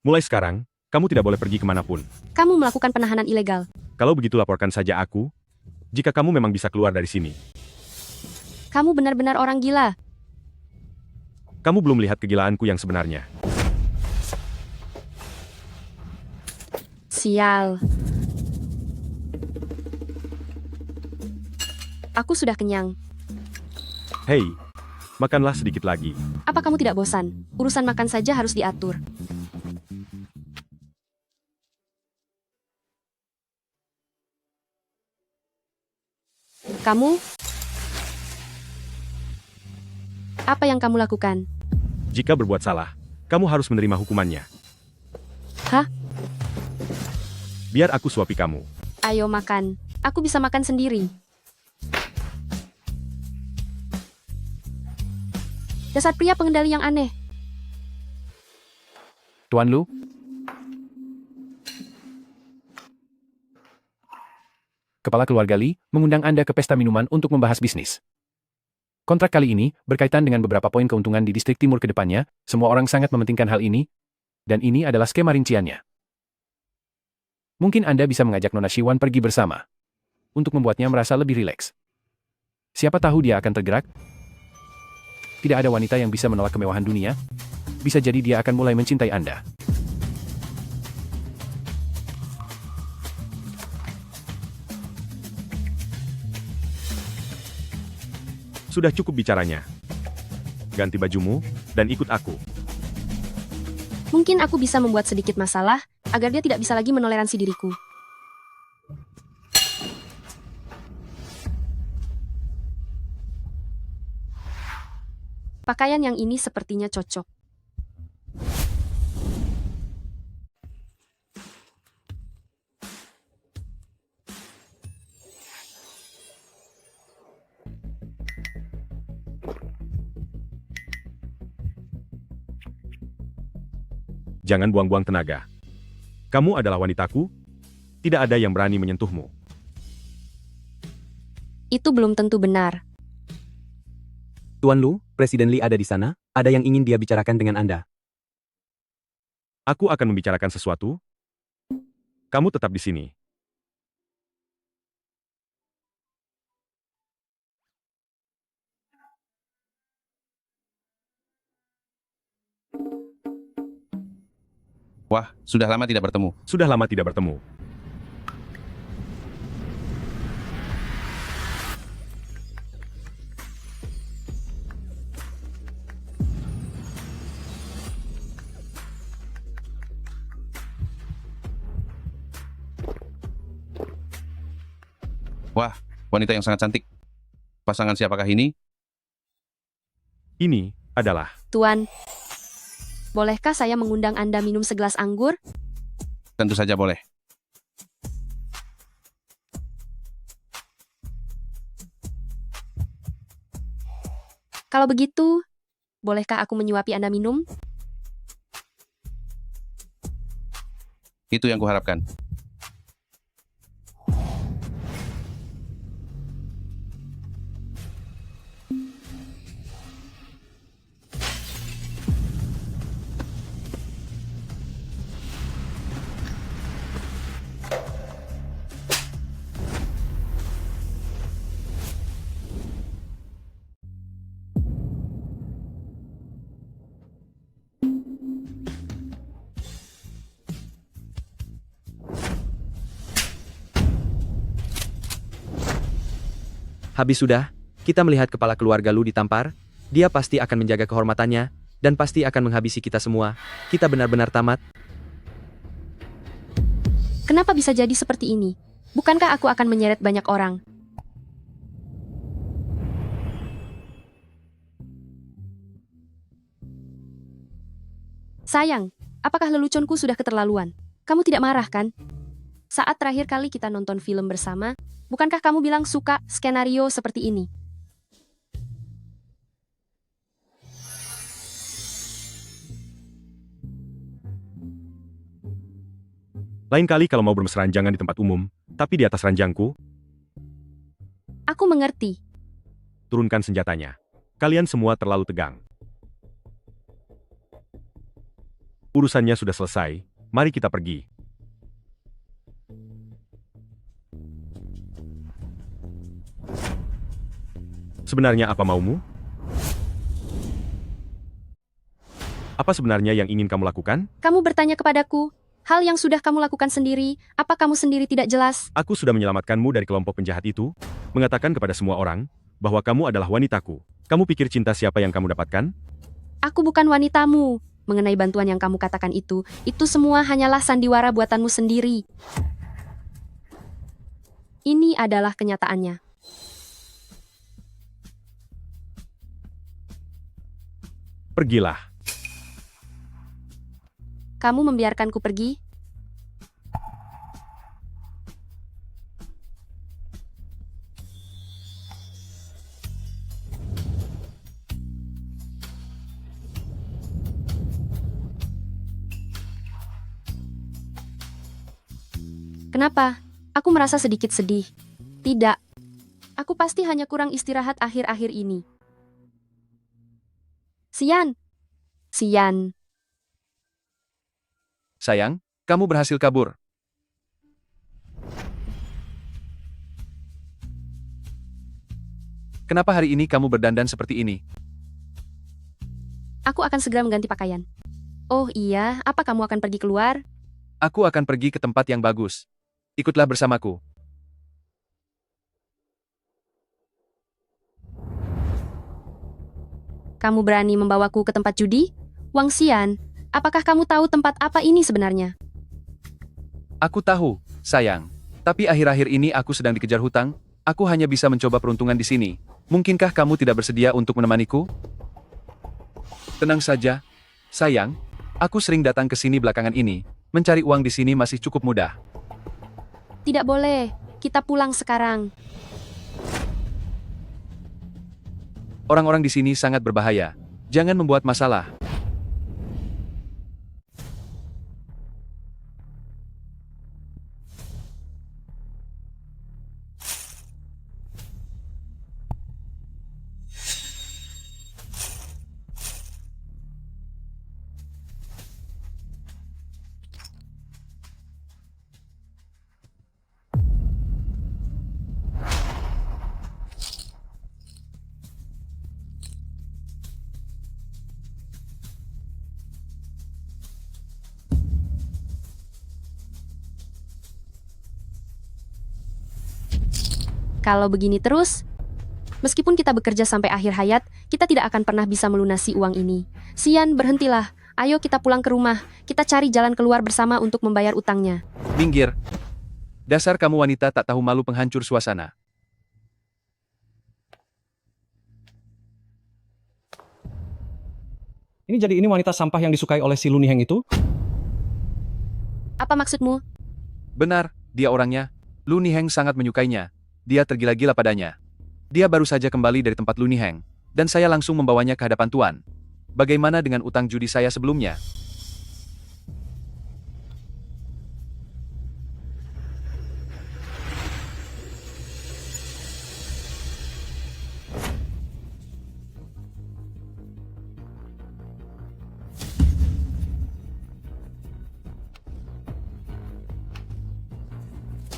Mulai sekarang, kamu tidak boleh pergi kemanapun. Kamu melakukan penahanan ilegal. Kalau begitu laporkan saja aku, jika kamu memang bisa keluar dari sini. Kamu benar-benar orang gila. Kamu belum lihat kegilaanku yang sebenarnya. Sial. Aku sudah kenyang. Hei, makanlah sedikit lagi. Apa kamu tidak bosan? Urusan makan saja harus diatur. Kamu? Apa yang kamu lakukan? Jika berbuat salah, kamu harus menerima hukumannya. Hah? Biar aku suapi kamu. Ayo makan. Aku bisa makan sendiri. Dasar pria pengendali yang aneh. Tuan Lu, Kepala keluarga Lee mengundang Anda ke pesta minuman untuk membahas bisnis. Kontrak kali ini berkaitan dengan beberapa poin keuntungan di distrik timur ke depannya. Semua orang sangat mementingkan hal ini, dan ini adalah skema rinciannya. Mungkin Anda bisa mengajak Nona Shiwan pergi bersama, untuk membuatnya merasa lebih rileks. Siapa tahu dia akan tergerak? Tidak ada wanita yang bisa menolak kemewahan dunia. Bisa jadi dia akan mulai mencintai Anda. Sudah cukup bicaranya. Ganti bajumu, dan ikut aku. Mungkin aku bisa membuat sedikit masalah, agar dia tidak bisa lagi menoleransi diriku. Pakaian yang ini sepertinya cocok. Jangan buang-buang tenaga. Kamu adalah wanitaku. Tidak ada yang berani menyentuhmu. Itu belum tentu benar. Tuan Lu, Presiden Lee ada di sana. Ada yang ingin dia bicarakan dengan Anda. Aku akan membicarakan sesuatu. Kamu tetap di sini. Wah, sudah lama tidak bertemu. Sudah lama tidak bertemu. Wah, wanita yang sangat cantik. Pasangan siapakah ini? Ini adalah... Tuan, bolehkah saya mengundang Anda minum segelas anggur? Tentu saja boleh. Kalau begitu, bolehkah aku menyuapi Anda minum? Itu yang kuharapkan. Habis sudah, kita melihat kepala keluarga Lu ditampar, dia pasti akan menjaga kehormatannya, dan pasti akan menghabisi kita semua. Kita benar-benar tamat. Kenapa bisa jadi seperti ini? Bukankah aku akan menyeret banyak orang? Sayang, apakah leluconku sudah keterlaluan? Kamu tidak marah kan? Saat terakhir kali kita nonton film bersama, bukankah kamu bilang suka skenario seperti ini? Lain kali kalau mau bermesraan jangan di tempat umum, tapi di atas ranjangku. Aku mengerti. Turunkan senjatanya. Kalian semua terlalu tegang. Urusannya sudah selesai, mari kita pergi. Sebenarnya apa maumu? Apa sebenarnya yang ingin kamu lakukan? Kamu bertanya kepadaku, hal yang sudah kamu lakukan sendiri, apa kamu sendiri tidak jelas? Aku sudah menyelamatkanmu dari kelompok penjahat itu, mengatakan kepada semua orang, bahwa kamu adalah wanitaku. Kamu pikir cinta siapa yang kamu dapatkan? Aku bukan wanitamu. Mengenai bantuan yang kamu katakan itu semua hanyalah sandiwara buatanmu sendiri. Ini adalah kenyataannya. Pergilah. Kamu membiarkanku pergi? Kenapa? Aku merasa sedikit sedih. Tidak. Aku pasti hanya kurang istirahat akhir-akhir ini. Xian. Xian. Sayang, kamu berhasil kabur. Kenapa hari ini kamu berdandan seperti ini? Aku akan segera mengganti pakaian. Oh iya, apa kamu akan pergi keluar? Aku akan pergi ke tempat yang bagus. Ikutlah bersamaku. Kamu berani membawaku ke tempat judi? Wang Xian, apakah kamu tahu tempat apa ini sebenarnya? Aku tahu, sayang. Tapi akhir-akhir ini aku sedang dikejar hutang. Aku hanya bisa mencoba peruntungan di sini. Mungkinkah kamu tidak bersedia untuk menemaniku? Tenang saja, sayang. Aku sering datang ke sini belakangan ini. Mencari uang di sini masih cukup mudah. Tidak boleh, kita pulang sekarang. Orang-orang di sini sangat berbahaya. Jangan membuat masalah. Kalau begini terus, meskipun kita bekerja sampai akhir hayat, kita tidak akan pernah bisa melunasi uang ini. Xian, berhentilah. Ayo kita pulang ke rumah. Kita cari jalan keluar bersama untuk membayar utangnya. Minggir. Dasar kamu wanita tak tahu malu penghancur suasana. Ini wanita sampah yang disukai oleh si Lu Niheng itu? Apa maksudmu? Benar, dia orangnya. Lu Niheng sangat menyukainya. Dia tergila-gila padanya. Dia baru saja kembali dari tempat Lu Niheng, dan saya langsung membawanya ke hadapan Tuan. Bagaimana dengan utang judi saya sebelumnya?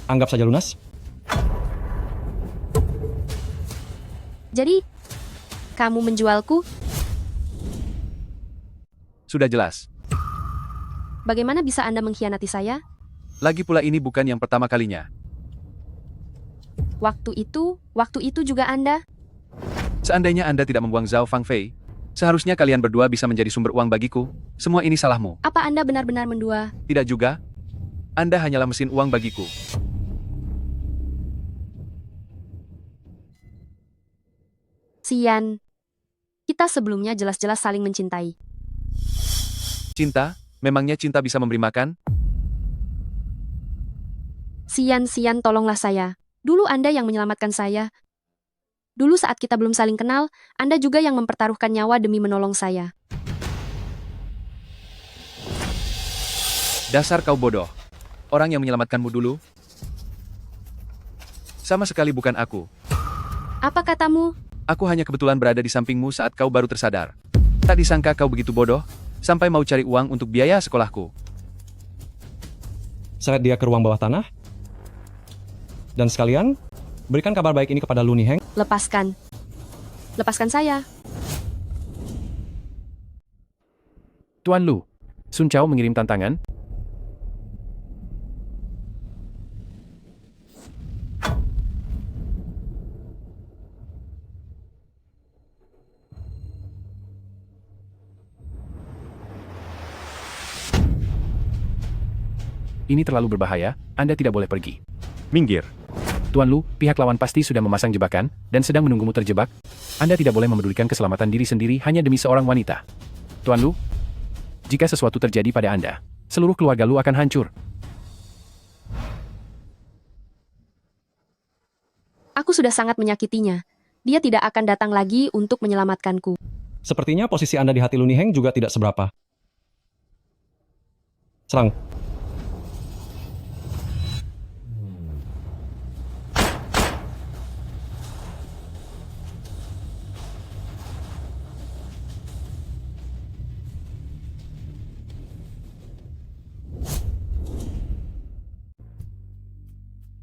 Anggap saja lunas. Jadi, kamu menjualku? Sudah jelas. Bagaimana bisa Anda mengkhianati saya? Lagi pula ini bukan yang pertama kalinya. Waktu itu juga Anda? Seandainya Anda tidak membuang Zhao Fangfei, seharusnya kalian berdua bisa menjadi sumber uang bagiku. Semua ini salahmu. Apa Anda benar-benar mendua? Tidak juga. Anda hanyalah mesin uang bagiku. Sian. Kita sebelumnya jelas-jelas saling mencintai. Cinta? Memangnya cinta bisa memberi makan? Sian, tolonglah saya. Dulu Anda yang menyelamatkan saya. Dulu saat kita belum saling kenal, Anda juga yang mempertaruhkan nyawa demi menolong saya. Dasar kau bodoh. Orang yang menyelamatkanmu dulu? Sama sekali bukan aku. Apa katamu? Aku hanya kebetulan berada di sampingmu saat kau baru tersadar. Tak disangka kau begitu bodoh, sampai mau cari uang untuk biaya sekolahku. Seret dia ke ruang bawah tanah. Dan sekalian, berikan kabar baik ini kepada Lu Niheng. Lepaskan. Lepaskan saya. Tuan Lu, Sun Chao mengirim tantangan. Ini terlalu berbahaya, Anda tidak boleh pergi. Minggir. Tuan Lu, pihak lawan pasti sudah memasang jebakan, dan sedang menunggumu terjebak. Anda tidak boleh memedulikan keselamatan diri sendiri hanya demi seorang wanita. Tuan Lu, jika sesuatu terjadi pada Anda, seluruh keluarga Lu akan hancur. Aku sudah sangat menyakitinya. Dia tidak akan datang lagi untuk menyelamatkanku. Sepertinya posisi Anda di hati Lu Niheng juga tidak seberapa. Serang.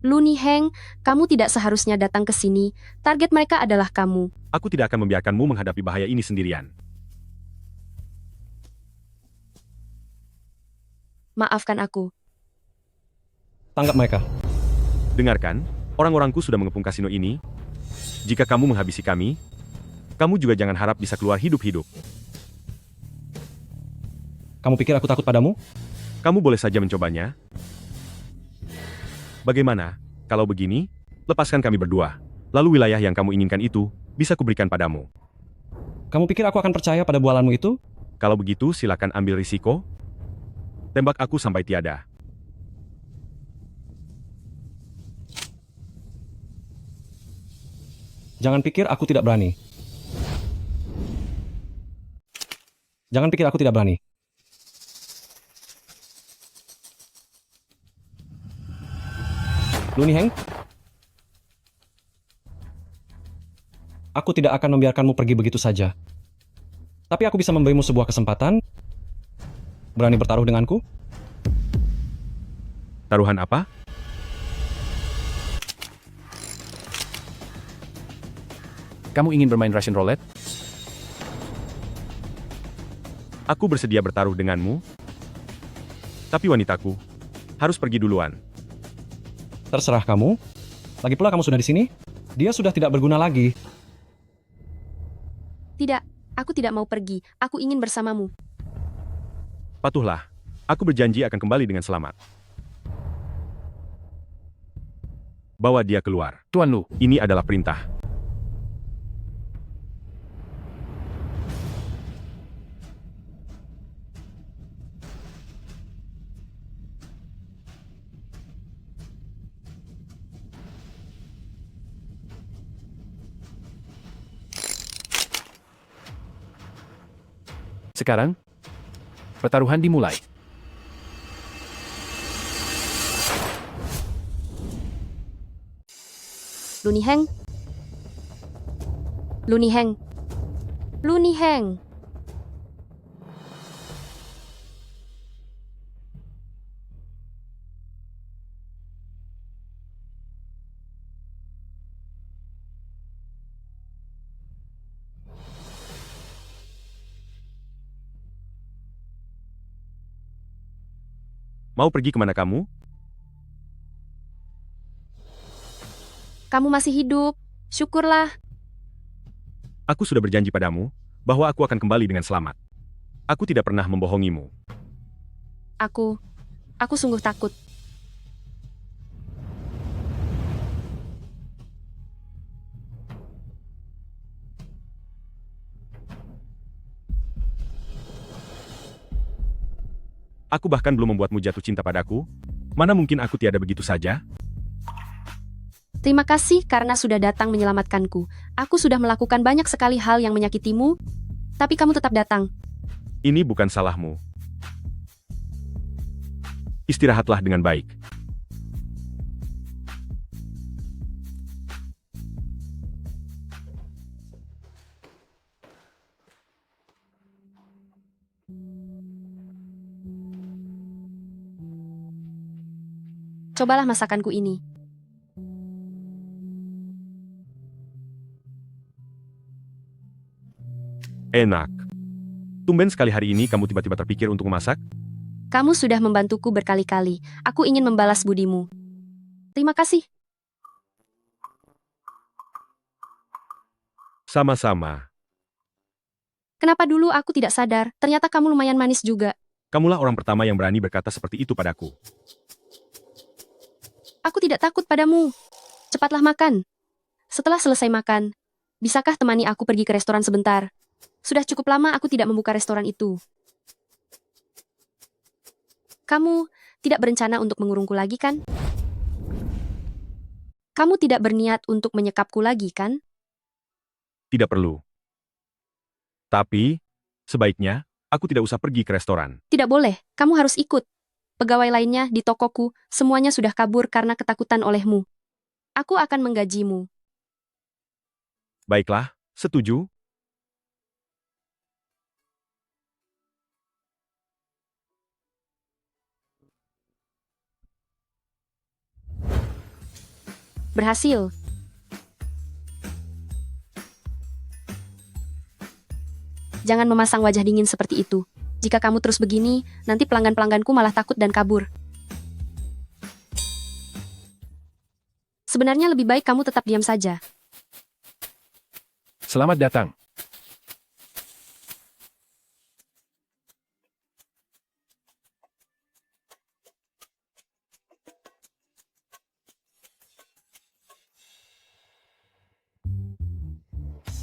Lu Niheng, kamu tidak seharusnya datang ke sini. Target mereka adalah kamu. Aku tidak akan membiarkanmu menghadapi bahaya ini sendirian. Maafkan aku. Tangkap mereka. Dengarkan, orang-orangku sudah mengepung kasino ini. Jika kamu menghabisi kami, kamu juga jangan harap bisa keluar hidup-hidup. Kamu pikir aku takut padamu? Kamu boleh saja mencobanya. Bagaimana, kalau begini, lepaskan kami berdua. Lalu wilayah yang kamu inginkan itu, bisa kuberikan padamu. Kamu pikir aku akan percaya pada bualanmu itu? Kalau begitu, silakan ambil risiko. Tembak aku sampai tiada. Jangan pikir aku tidak berani. Jangan pikir aku tidak berani. Lu Niheng? Aku tidak akan membiarkanmu pergi begitu saja. Tapi aku bisa memberimu sebuah kesempatan. Berani bertaruh denganku? Taruhan apa? Kamu ingin bermain Russian Roulette? Aku bersedia bertaruh denganmu. Tapi wanitaku harus pergi duluan. Terserah kamu. Lagi pula kamu sudah di sini. Dia sudah tidak berguna lagi. Tidak, aku tidak mau pergi. Aku ingin bersamamu. Patuhlah. Aku berjanji akan kembali dengan selamat. Bawa dia keluar. Tuan Lu, ini adalah perintah. sekarang, pertaruhan dimulai. Lu Niheng. Lu Niheng. Lu Niheng. Mau pergi kemana kamu? Kamu masih hidup. Syukurlah. Aku sudah berjanji padamu bahwa aku akan kembali dengan selamat. Aku tidak pernah membohongimu. Aku sungguh takut. Aku bahkan belum membuatmu jatuh cinta padaku. Mana mungkin aku tiada begitu saja? Terima kasih karena sudah datang menyelamatkanku. Aku sudah melakukan banyak sekali hal yang menyakitimu, tapi kamu tetap datang. Ini bukan salahmu. Istirahatlah dengan baik. Cobalah masakanku ini. Enak. Tumben sekali hari ini kamu tiba-tiba terpikir untuk memasak? Kamu sudah membantuku berkali-kali. Aku ingin membalas budimu. Terima kasih. Sama-sama. Kenapa dulu aku tidak sadar? Ternyata kamu lumayan manis juga. Kamulah orang pertama yang berani berkata seperti itu padaku. Aku tidak takut padamu. Cepatlah makan. Setelah selesai makan, bisakah temani aku pergi ke restoran sebentar? Sudah cukup lama aku tidak membuka restoran itu. Kamu tidak berencana untuk mengurungku lagi, kan? Kamu tidak berniat untuk menyekapku lagi, kan? Tidak perlu. Tapi, sebaiknya, aku tidak usah pergi ke restoran. Tidak boleh, kamu harus ikut. Pegawai lainnya di tokoku, semuanya sudah kabur karena ketakutan olehmu. Aku akan menggajimu. Baiklah, setuju? Berhasil. Jangan memasang wajah dingin seperti itu. Jika kamu terus begini, nanti pelanggan-pelangganku malah takut dan kabur. Sebenarnya lebih baik kamu tetap diam saja. Selamat datang.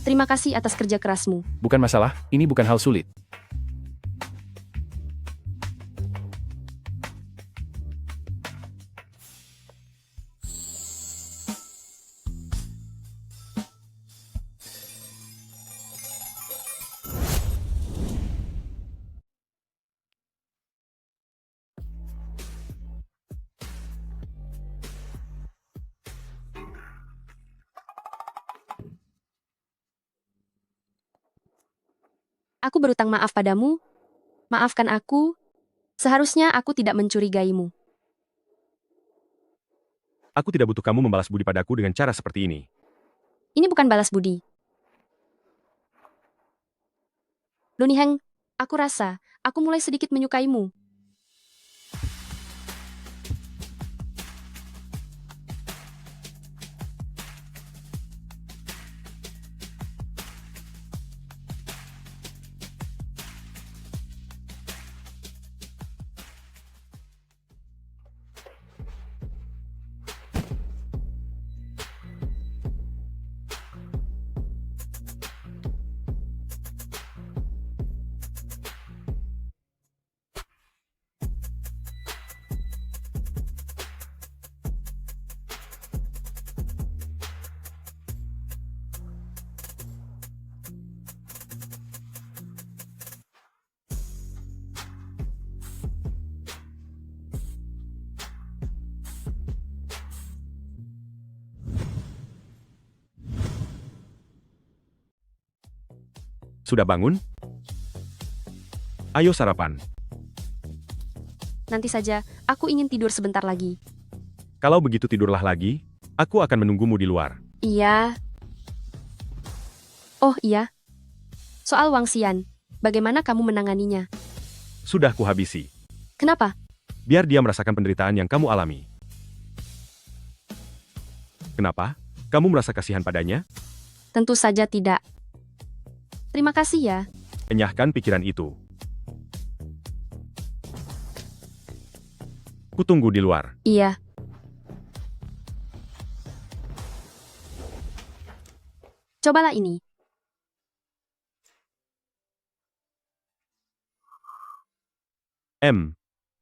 Terima kasih atas kerja kerasmu. Bukan masalah, ini bukan hal sulit. Aku berutang maaf padamu. Maafkan aku. Seharusnya aku tidak mencurigaimu. Aku tidak butuh kamu membalas budi padaku dengan cara seperti ini. Ini bukan balas budi. Luni Heng, aku rasa aku mulai sedikit menyukaimu. Sudah bangun? Ayo sarapan. Nanti saja, aku ingin tidur sebentar lagi. Kalau begitu tidurlah lagi, aku akan menunggumu di luar. Iya. Oh iya. Soal Wang Xian, bagaimana kamu menanganinya? Sudah kuhabisi. Kenapa? Biar dia merasakan penderitaan yang kamu alami. Kenapa? Kamu merasa kasihan padanya? Tentu saja tidak. Terima kasih ya. Enyahkan pikiran itu. Kutunggu di luar. Iya. Cobalah ini.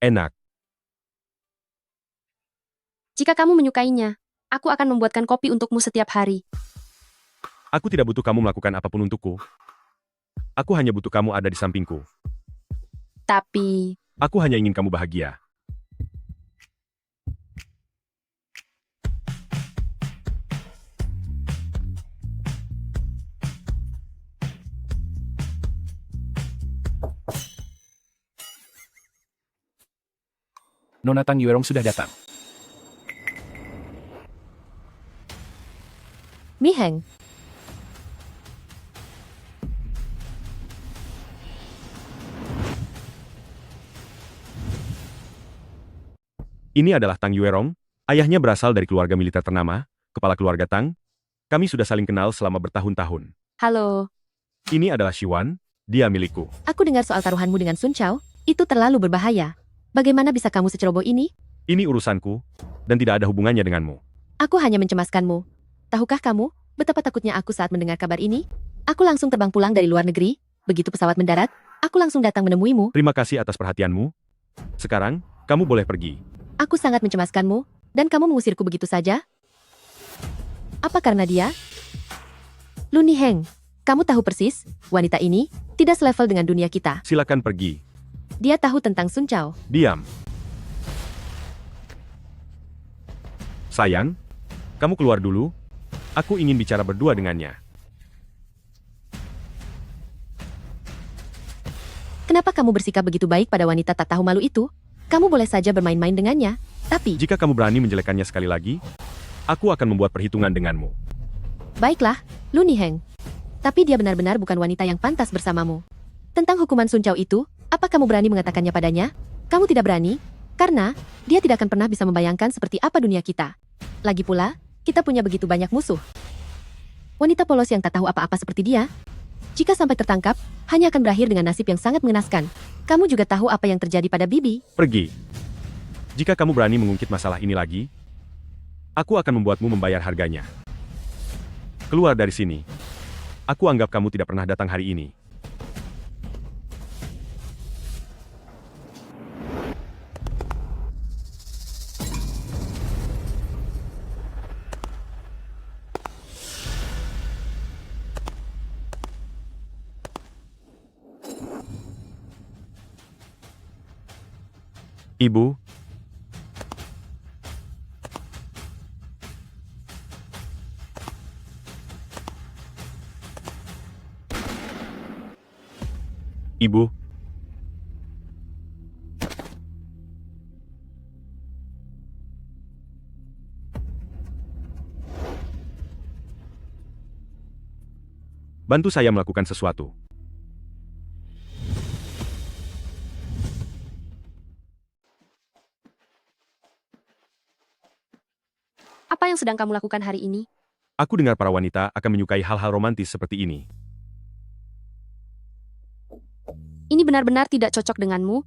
Enak. Jika kamu menyukainya, aku akan membuatkan kopi untukmu setiap hari. Aku tidak butuh kamu melakukan apapun untukku. Aku hanya butuh kamu ada di sampingku. Tapi, Aku hanya ingin kamu bahagia. Nona Tang Yuerong sudah datang. Mi Heng, Ini adalah Tang Yuerong. Ayahnya berasal dari keluarga militer ternama, kepala keluarga Tang. Kami sudah saling kenal selama bertahun-tahun. halo. Ini adalah Shiwan, dia milikku. aku dengar soal taruhanmu dengan Sun Chao. Itu terlalu berbahaya. Bagaimana bisa kamu seceroboh ini? Ini urusanku, dan tidak ada hubungannya denganmu. Aku hanya mencemaskanmu. Tahukah kamu, betapa takutnya aku saat mendengar kabar ini? Aku langsung terbang pulang dari luar negeri. Begitu pesawat mendarat, aku langsung datang menemuimu. Terima kasih atas perhatianmu. Sekarang, kamu boleh pergi. Aku sangat mencemaskanmu, dan kamu mengusirku begitu saja? Apa karena dia? Luni Heng, kamu tahu persis, wanita ini tidak selevel dengan dunia kita. Silakan pergi. Dia tahu tentang Sun Chao. Diam. Sayang, kamu keluar dulu. Aku ingin bicara berdua dengannya. Kenapa kamu bersikap begitu baik pada wanita tak tahu malu itu? Kamu boleh saja bermain-main dengannya, tapi... Jika kamu berani menjelekkannya sekali lagi, aku akan membuat perhitungan denganmu. Baiklah, Luni Heng. Tapi dia benar-benar bukan wanita yang pantas bersamamu. Tentang hukuman Sun Chao itu, apa kamu berani mengatakannya padanya? Kamu tidak berani, karena dia tidak akan pernah bisa membayangkan seperti apa dunia kita. Lagi pula, kita punya begitu banyak musuh. Wanita polos yang tak tahu apa-apa seperti dia, jika sampai tertangkap, hanya akan berakhir dengan nasib yang sangat mengenaskan. Kamu juga tahu apa yang terjadi pada Bibi. Pergi. Jika kamu berani mengungkit masalah ini lagi, aku akan membuatmu membayar harganya. Keluar dari sini. Aku anggap kamu tidak pernah datang hari ini. Ibu, Ibu, bantu saya melakukan sesuatu. Apa yang sedang kamu lakukan hari ini? Aku dengar para wanita akan menyukai hal-hal romantis seperti ini. Ini benar-benar tidak cocok denganmu.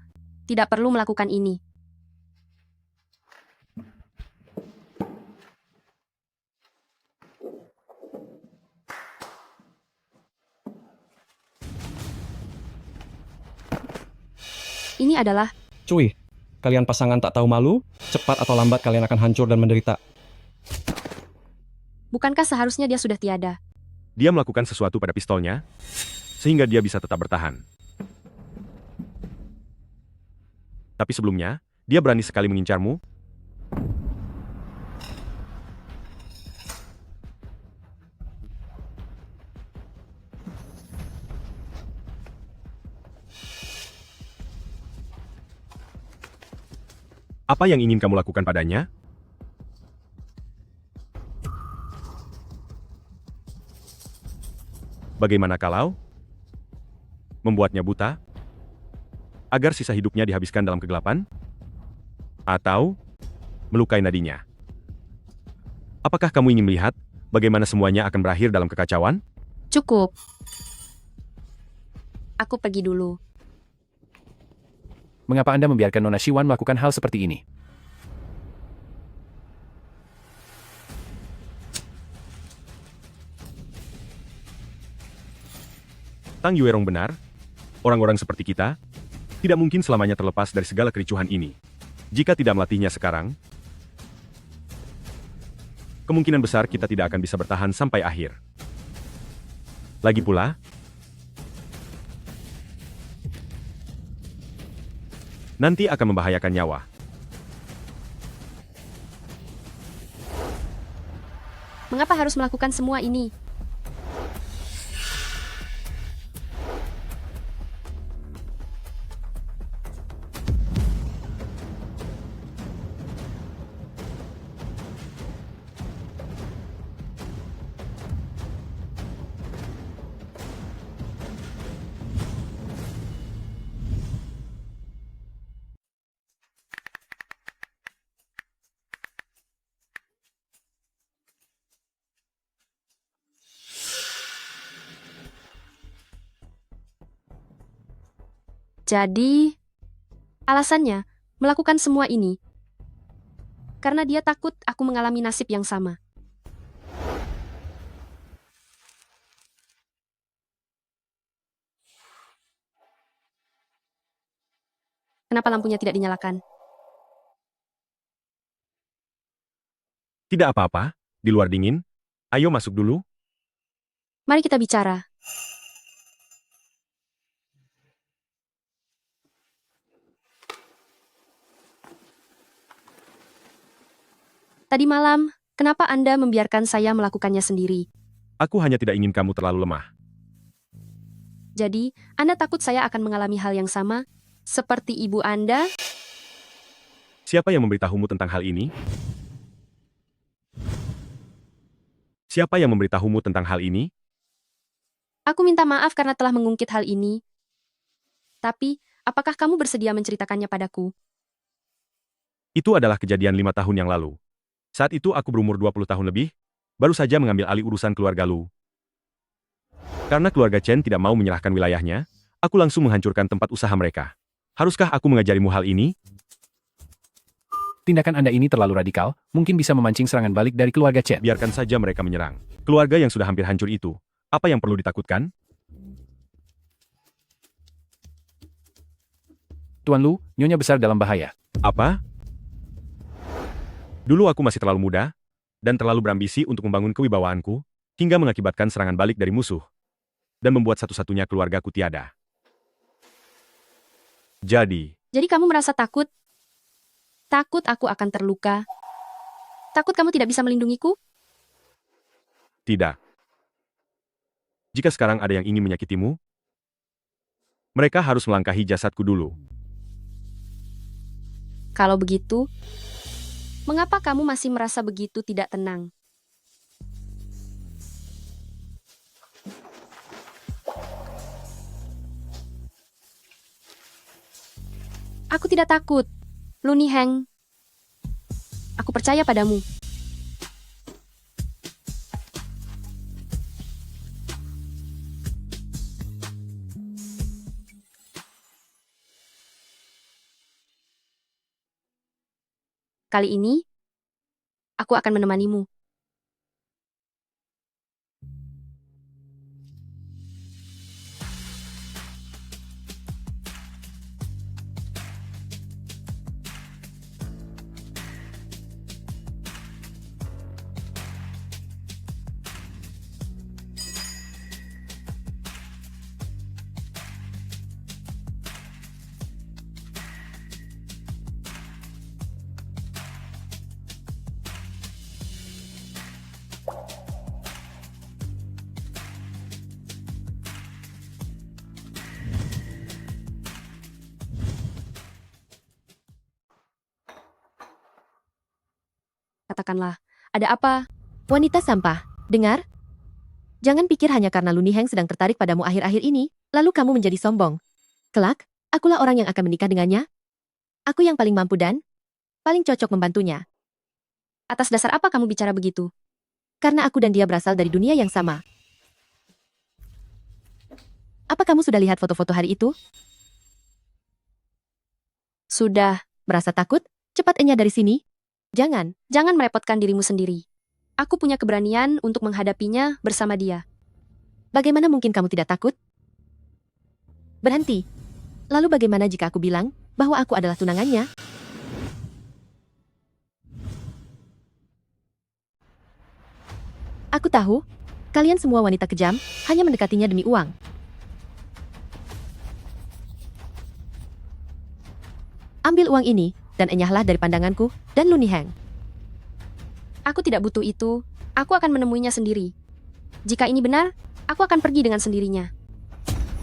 Tidak perlu melakukan ini. Ini adalah... Cui, kalian pasangan tak tahu malu, cepat atau lambat kalian akan hancur dan menderita. Bukankah seharusnya dia sudah tiada? Dia melakukan sesuatu pada pistolnya, sehingga dia bisa tetap bertahan. Tapi sebelumnya, dia berani sekali mengincarmu. Apa yang ingin kamu lakukan padanya? Bagaimana kalau membuatnya buta? Agar sisa hidupnya dihabiskan dalam kegelapan? Atau melukai nadinya? Apakah kamu ingin melihat bagaimana semuanya akan berakhir dalam kekacauan? Cukup. Aku pergi dulu. Mengapa Anda membiarkan Nona Shiwan melakukan hal seperti ini? Tang Yuerong benar. Orang-orang seperti kita tidak mungkin selamanya terlepas dari segala kericuhan ini. Jika tidak melatihnya sekarang, kemungkinan besar kita tidak akan bisa bertahan sampai akhir. Lagi pula, nanti akan membahayakan nyawa. Mengapa harus melakukan semua ini? Jadi, alasannya melakukan semua ini karena dia takut aku mengalami nasib yang sama. Kenapa lampunya tidak dinyalakan? Tidak apa-apa, di luar dingin. Ayo masuk dulu. Mari kita bicara. Tadi malam, kenapa Anda membiarkan saya melakukannya sendiri? Aku hanya tidak ingin kamu terlalu lemah. Jadi, Anda takut saya akan mengalami hal yang sama? Seperti ibu Anda? Siapa yang memberitahumu tentang hal ini? Siapa yang memberitahumu tentang hal ini? Aku minta maaf karena telah mengungkit hal ini. Tapi, apakah kamu bersedia menceritakannya padaku? Itu adalah kejadian 5 tahun yang lalu. Saat itu aku berumur 20 tahun lebih, baru saja mengambil alih urusan keluarga Lu. Karena keluarga Chen tidak mau menyerahkan wilayahnya, aku langsung menghancurkan tempat usaha mereka. Haruskah aku mengajarimu hal ini? Tindakan Anda ini terlalu radikal, mungkin bisa memancing serangan balik dari keluarga Chen. Biarkan saja mereka menyerang. Keluarga yang sudah hampir hancur itu, apa yang perlu ditakutkan? Tuan Lu, Nyonya besar dalam bahaya. Apa? Dulu aku masih terlalu muda, dan terlalu berambisi untuk membangun kewibawaanku, hingga mengakibatkan serangan balik dari musuh, dan membuat satu-satunya keluargaku tiada. Jadi kamu merasa takut? Takut aku akan terluka? Takut kamu tidak bisa melindungiku? tidak. Jika sekarang ada yang ingin menyakitimu, mereka harus melangkahi jasadku dulu. Kalau begitu, mengapa kamu masih merasa begitu tidak tenang? Aku tidak takut, Lu Niheng. Aku percaya padamu. Kali ini, aku akan menemanimu. Katakanlah, ada apa? Wanita sampah, dengar? Jangan pikir hanya karena Lu Niheng sedang tertarik padamu akhir-akhir ini, lalu kamu menjadi sombong. Kelak, akulah orang yang akan menikah dengannya. Aku yang paling mampu dan paling cocok membantunya. Atas dasar apa kamu bicara begitu? Karena aku dan dia berasal dari dunia yang sama. Apa kamu sudah lihat foto-foto hari itu? Sudah. Merasa takut? Cepat enyah dari sini. Jangan. Jangan merepotkan dirimu sendiri. Aku punya keberanian untuk menghadapinya bersama dia. Bagaimana mungkin kamu tidak takut? Berhenti. Lalu bagaimana jika aku bilang bahwa aku adalah tunangannya? Aku tahu, kalian semua wanita kejam hanya mendekatinya demi uang. Ambil uang ini, dan enyahlah dari pandanganku, dan Lu Niheng. Aku tidak butuh itu, aku akan menemuinya sendiri. Jika ini benar, aku akan pergi dengan sendirinya.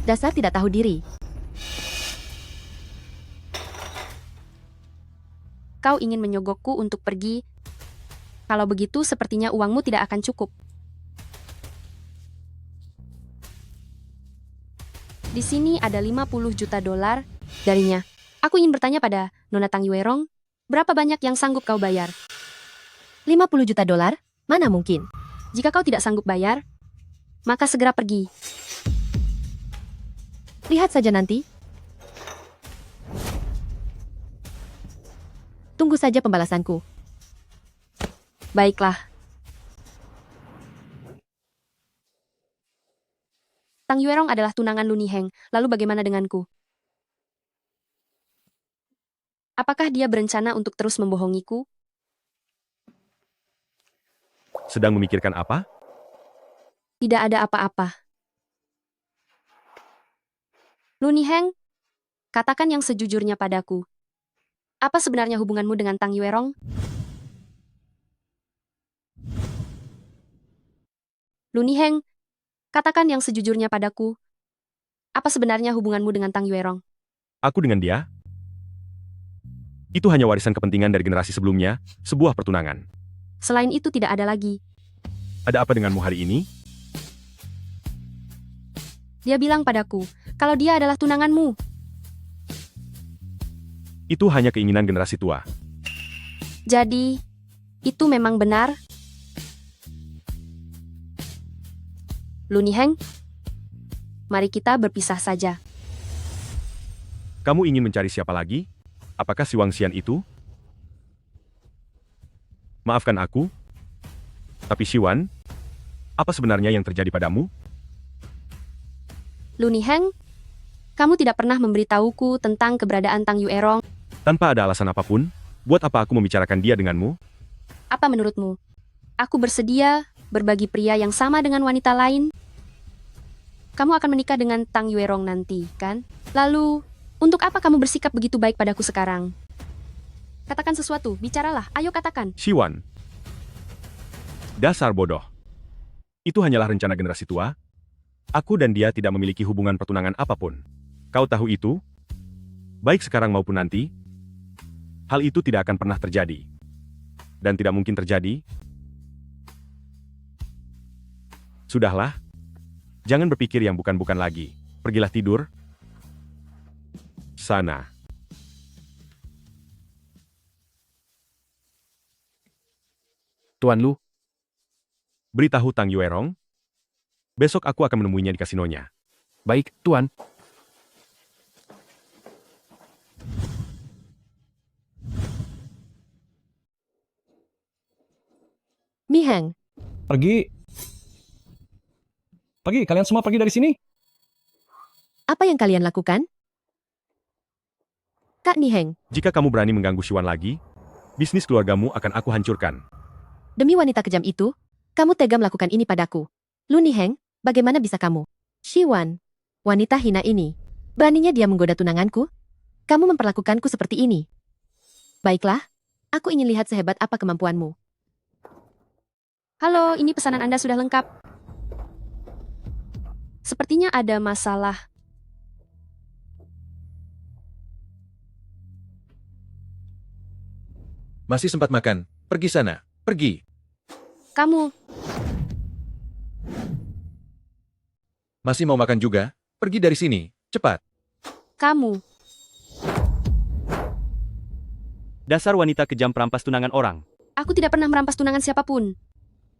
Dasar tidak tahu diri. Kau ingin menyogokku untuk pergi. Kalau begitu, sepertinya uangmu tidak akan cukup. Di sini ada 50 juta dolar darinya. Aku ingin bertanya pada Nona Tang Yuerong, berapa banyak yang sanggup kau bayar? 50 juta dolar? Mana mungkin? Jika kau tidak sanggup bayar, maka segera pergi. Lihat saja nanti. Tunggu saja pembalasanku. Baiklah. Tang Yuerong adalah tunangan Lu Niheng, lalu bagaimana denganku? Apakah dia berencana untuk terus membohongiku? Sedang memikirkan apa? Tidak ada apa-apa. Lu Niheng, katakan yang sejujurnya padaku. Apa sebenarnya hubunganmu dengan Tang Yuerong? Lu Niheng, katakan yang sejujurnya padaku. Apa sebenarnya hubunganmu dengan Tang Yuerong? Aku dengan dia? Itu hanya warisan kepentingan dari generasi sebelumnya, sebuah pertunangan. Selain itu tidak ada lagi. Ada apa denganmu hari ini? Dia bilang padaku, kalau dia adalah tunanganmu. Itu hanya keinginan generasi tua. Jadi, itu memang benar? Lu Niheng, mari kita berpisah saja. Kamu ingin mencari siapa lagi? Apakah si Wang Xian itu? Maafkan aku, tapi Siwan, apa sebenarnya yang terjadi padamu? Lu Niheng, kamu tidak pernah memberitahuku tentang keberadaan Tang Yuerong. Tanpa ada alasan apapun, buat apa aku membicarakan dia denganmu? Apa menurutmu? Aku bersedia berbagi pria yang sama dengan wanita lain? Kamu akan menikah dengan Tang Yuerong nanti, kan? Lalu, untuk apa kamu bersikap begitu baik padaku sekarang? Katakan sesuatu, bicaralah, ayo katakan. Siwan. Dasar bodoh. Itu hanyalah rencana generasi tua. Aku dan dia tidak memiliki hubungan pertunangan apapun. Kau tahu itu? Baik sekarang maupun nanti, hal itu tidak akan pernah terjadi. Dan tidak mungkin terjadi. Sudahlah. Jangan berpikir yang bukan-bukan lagi. Pergilah tidur. Sana. Tuan Lu, Beritahu Tang Yuerong. Besok aku akan menemuinya di kasinonya. baik, Tuan. Miheng, Pergi. Pergi, kalian semua pergi dari sini. apa yang kalian lakukan? Kak Niheng, Jika kamu berani mengganggu Siwan lagi, bisnis keluargamu akan aku hancurkan. demi wanita kejam itu, kamu tega melakukan ini padaku. Lu Niheng, bagaimana bisa kamu? Siwan, wanita hina ini. Beraninya dia menggoda tunanganku? Kamu memperlakukanku seperti ini. Baiklah, aku ingin lihat sehebat apa kemampuanmu. Halo, ini pesanan Anda sudah lengkap. Sepertinya ada masalah. Masih sempat makan. Pergi sana. Pergi. Kamu, Masih mau makan juga? Pergi dari sini. Cepat. kamu. Dasar wanita kejam perampas tunangan orang. Aku tidak pernah merampas tunangan siapapun.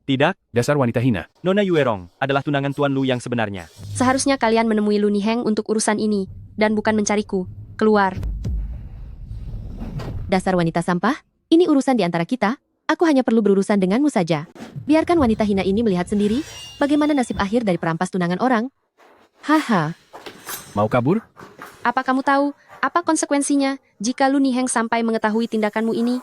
Tidak, Dasar wanita hina. Nona Yuerong adalah tunangan Tuan Lu yang sebenarnya. Seharusnya kalian menemui Lu Niheng untuk urusan ini, dan bukan mencariku. Keluar. Dasar wanita sampah, ini urusan di antara kita, aku hanya perlu berurusan denganmu saja. Biarkan wanita hina ini melihat sendiri, bagaimana nasib akhir dari perampas tunangan orang. Haha. Mau kabur? Apa kamu tahu, apa konsekuensinya jika Lu Niheng sampai mengetahui tindakanmu ini?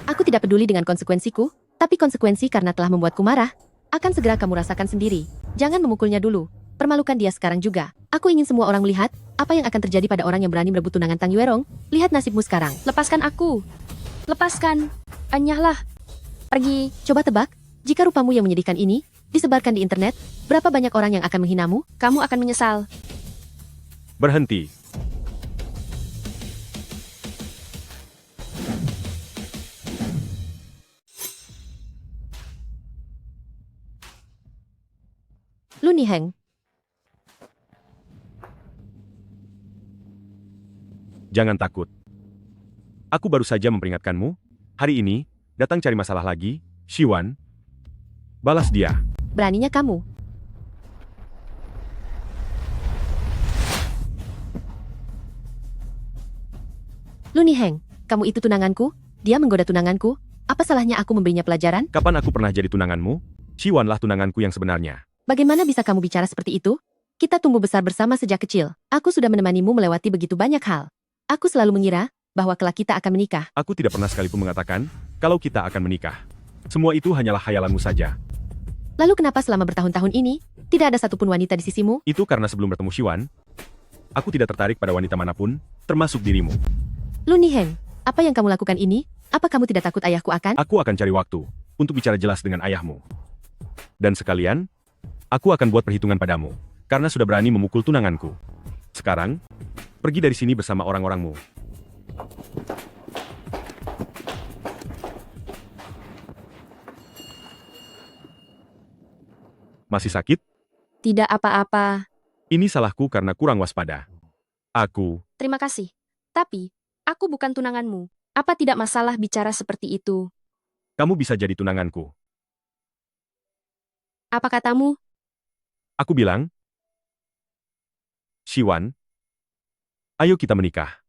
Aku tidak peduli dengan konsekuensiku, tapi konsekuensi karena telah membuatku marah, akan segera kamu rasakan sendiri. Jangan memukulnya dulu. Permalukan dia sekarang juga. Aku ingin semua orang melihat apa yang akan terjadi pada orang yang berani merebut tunangan Tang Yuerong. Lihat nasibmu sekarang. Lepaskan aku. Lepaskan. Anyahlah. Pergi. Coba tebak, jika rupamu yang menyedihkan ini disebarkan di internet, berapa banyak orang yang akan menghinamu? Kamu akan menyesal. Berhenti. Lu Niheng. Jangan takut. Aku baru saja memperingatkanmu. Hari ini, datang cari masalah lagi, Shiwan. Balas dia. Beraninya kamu. Lu Niheng, kamu itu tunanganku, dia menggoda tunanganku, apa salahnya aku memberinya pelajaran? Kapan aku pernah jadi tunanganmu? Shiwanlah tunanganku yang sebenarnya. Bagaimana bisa kamu bicara seperti itu? Kita tumbuh besar bersama sejak kecil. Aku sudah menemanimu melewati begitu banyak hal. Aku selalu mengira bahwa kelak kita akan menikah. Aku tidak pernah sekalipun mengatakan kalau kita akan menikah. Semua itu hanyalah khayalanmu saja. Lalu kenapa selama bertahun-tahun ini, tidak ada satupun wanita di sisimu? Itu karena sebelum bertemu Shiwan, aku tidak tertarik pada wanita manapun, termasuk dirimu. Lu Niheng, apa yang kamu lakukan ini? Apa kamu tidak takut ayahku akan? Aku akan cari waktu untuk bicara jelas dengan ayahmu. Dan sekalian, aku akan buat perhitungan padamu, karena sudah berani memukul tunanganku. Sekarang, pergi dari sini bersama orang-orangmu. Masih sakit? Tidak apa-apa. Ini salahku karena kurang waspada. Aku... Terima kasih. Tapi, aku bukan tunanganmu. Apa tidak masalah bicara seperti itu? Kamu bisa jadi tunanganku. Apa katamu? Aku bilang, Shiwan, ayo kita menikah.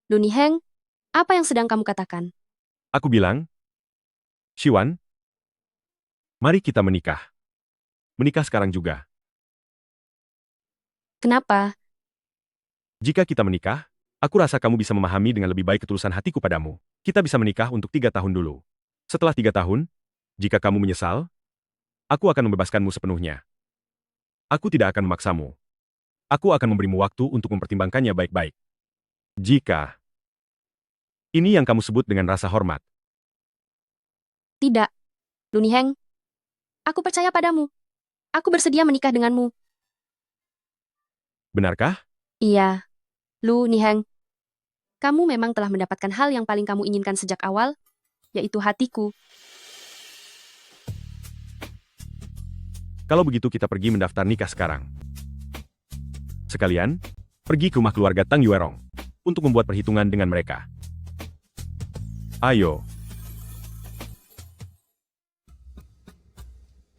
Lu Niheng, apa yang sedang kamu katakan? Aku bilang, Shiwan, mari kita menikah. Menikah sekarang juga. Kenapa? Jika kita menikah, aku rasa kamu bisa memahami dengan lebih baik ketulusan hatiku padamu. Kita bisa menikah untuk 3 tahun dulu. Setelah 3 tahun, jika kamu menyesal, aku akan membebaskanmu sepenuhnya. Aku tidak akan memaksamu. Aku akan memberimu waktu untuk mempertimbangkannya baik-baik. Jika ini yang kamu sebut dengan rasa hormat. Tidak. Lu Niheng, aku percaya padamu. Aku bersedia menikah denganmu. Benarkah? Iya. Lu Niheng, kamu memang telah mendapatkan hal yang paling kamu inginkan sejak awal, yaitu hatiku. Kalau begitu kita pergi mendaftar nikah sekarang. Sekalian, pergi ke rumah keluarga Tang Yuerong untuk membuat perhitungan dengan mereka. Ayo.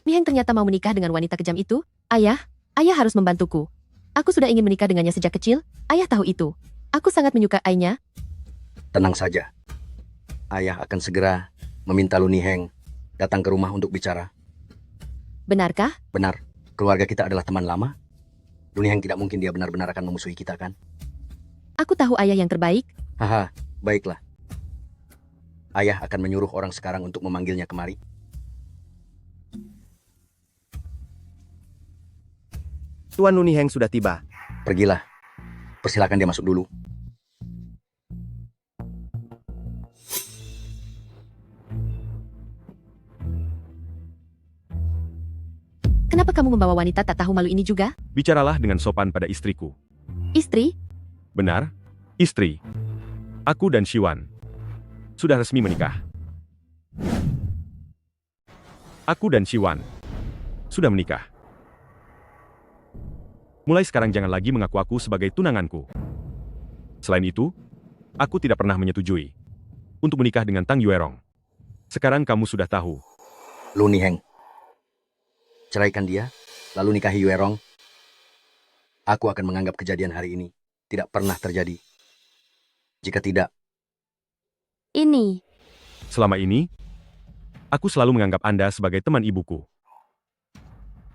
Niheng ternyata mau menikah dengan wanita kejam itu? Ayah harus membantuku. Aku sudah ingin menikah dengannya sejak kecil, ayah tahu itu. Aku sangat menyukainya. Tenang saja. Ayah akan segera meminta Lu Niheng datang ke rumah untuk bicara. Benarkah? Benar. Keluarga kita adalah teman lama. Lu Niheng tidak mungkin dia benar-benar akan memusuhi kita, kan? Aku tahu ayah yang terbaik. Haha, baiklah. Ayah akan menyuruh orang sekarang untuk memanggilnya kemari. Tuan Lu Niheng sudah tiba. Pergilah. Persilakan dia masuk dulu. Kenapa kamu membawa wanita tak tahu malu ini juga? Bicaralah dengan sopan pada istriku. Istri? Benar, istri. Aku dan Shiwan sudah resmi menikah. Aku dan Shiwan sudah menikah. Mulai sekarang jangan lagi mengaku aku sebagai tunanganku. Selain itu, aku tidak pernah menyetujui untuk menikah dengan Tang Yuerong. Sekarang kamu sudah tahu. Lu Niheng. Ceraikan dia, lalu nikahi Yuerong. Aku akan menganggap kejadian hari ini tidak pernah terjadi. Jika tidak, Ini, Selama ini, aku selalu menganggap Anda sebagai teman ibuku.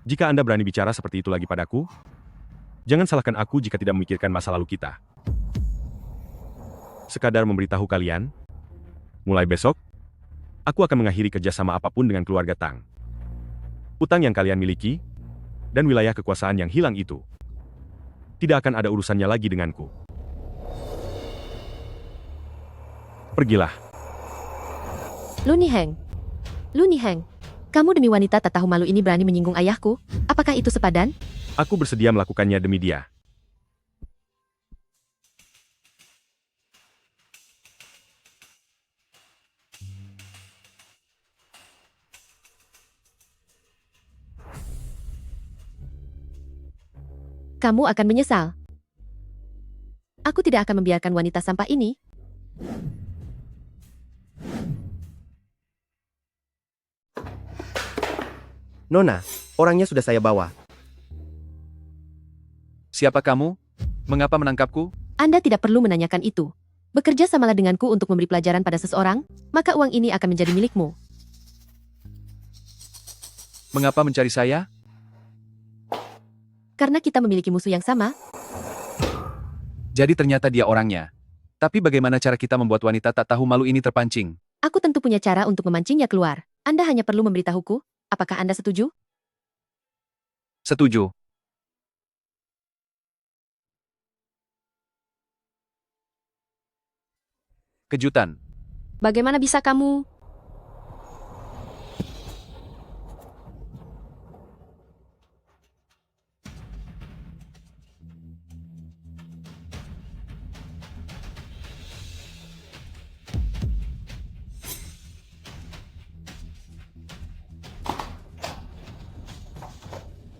Jika Anda berani bicara seperti itu lagi padaku, jangan salahkan aku jika tidak memikirkan masa lalu kita. Sekadar memberitahu kalian, mulai besok, aku akan mengakhiri kerjasama apapun dengan keluarga Tang. Utang yang kalian miliki, dan wilayah kekuasaan yang hilang itu, tidak akan ada urusannya lagi denganku. Pergilah. Lu Niheng. Lu Niheng. Kamu demi wanita tak tahu malu ini berani menyinggung ayahku? Apakah itu sepadan? Aku bersedia melakukannya demi dia. Kamu akan menyesal. Aku tidak akan membiarkan wanita sampah ini. Nona, orangnya sudah saya bawa. Siapa kamu? Mengapa menangkapku? Anda tidak perlu menanyakan itu. Bekerja samalah denganku untuk memberi pelajaran pada seseorang, maka uang ini akan menjadi milikmu. Mengapa mencari saya? Karena kita memiliki musuh yang sama. Jadi ternyata dia orangnya. Tapi bagaimana cara kita membuat wanita tak tahu malu ini terpancing? Aku tentu punya cara untuk memancingnya keluar. Anda hanya perlu memberitahuku. Apakah Anda setuju? Setuju. Kejutan. bagaimana bisa kamu?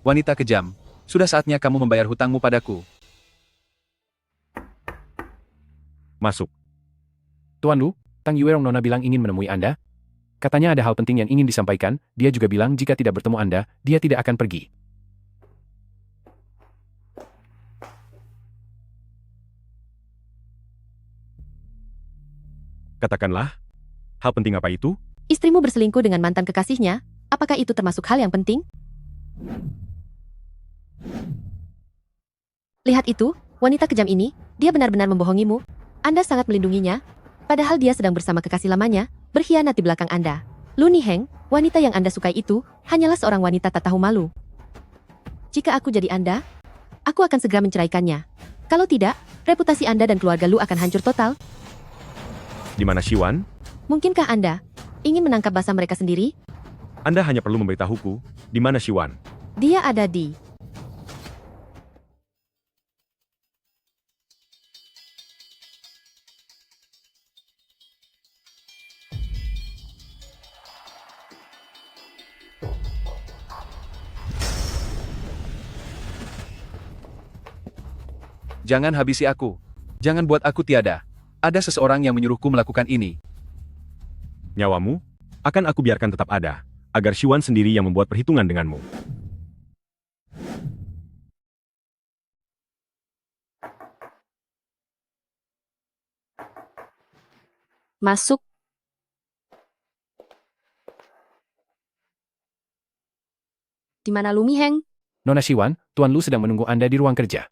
Wanita kejam. Sudah saatnya kamu membayar hutangmu padaku. Masuk. Tuan Lu, Tang Yuerong Nona bilang ingin menemui Anda. Katanya ada hal penting yang ingin disampaikan, dia juga bilang jika tidak bertemu Anda, dia tidak akan pergi. Katakanlah, hal penting apa itu? Istrimu berselingkuh dengan mantan kekasihnya. Apakah itu termasuk hal yang penting? Lihat itu, wanita kejam ini, dia benar-benar membohongimu. Anda sangat melindunginya, padahal dia sedang bersama kekasih lamanya, berkhianat di belakang Anda. Lu Niheng, wanita yang Anda sukai itu, hanyalah seorang wanita tak tahu malu. Jika aku jadi Anda, aku akan segera menceraikannya. Kalau tidak, reputasi Anda dan keluarga Lu akan hancur total. Di mana Shiwan? Mungkinkah Anda ingin menangkap basah mereka sendiri? Anda hanya perlu memberitahuku, di mana Shiwan. Dia ada di... Jangan habisi aku. Jangan buat aku tiada. Ada seseorang yang menyuruhku melakukan ini. Nyawamu, akan aku biarkan tetap ada, agar Shiwan sendiri yang membuat perhitungan denganmu. Masuk. Di mana Lu Niheng? Nona Shiwan, Tuan Lu sedang menunggu Anda di ruang kerja.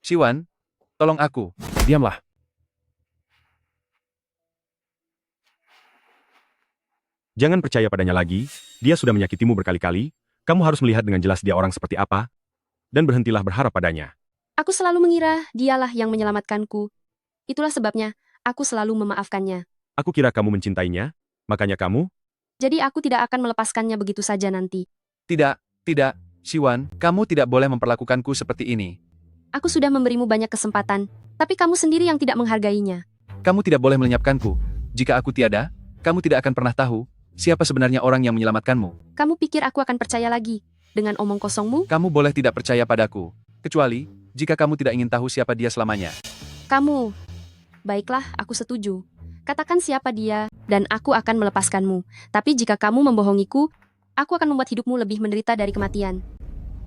Shiwan, tolong aku. Diamlah. Jangan percaya padanya lagi, dia sudah menyakitimu berkali-kali, kamu harus melihat dengan jelas dia orang seperti apa, dan berhentilah berharap padanya. Aku selalu mengira dialah yang menyelamatkanku. Itulah sebabnya, aku selalu memaafkannya. Aku kira kamu mencintainya, makanya kamu... Jadi aku tidak akan melepaskannya begitu saja nanti. Tidak, Shiwan, kamu tidak boleh memperlakukanku seperti ini. Aku sudah memberimu banyak kesempatan, tapi kamu sendiri yang tidak menghargainya. Kamu tidak boleh melenyapkanku. Jika aku tiada, kamu tidak akan pernah tahu siapa sebenarnya orang yang menyelamatkanmu. Kamu pikir aku akan percaya lagi? dengan omong kosongmu? Kamu boleh tidak percaya padaku, kecuali jika kamu tidak ingin tahu siapa dia selamanya. Kamu. Baiklah, aku setuju. Katakan siapa dia, dan aku akan melepaskanmu. Tapi jika kamu membohongiku, aku akan membuat hidupmu lebih menderita dari kematian.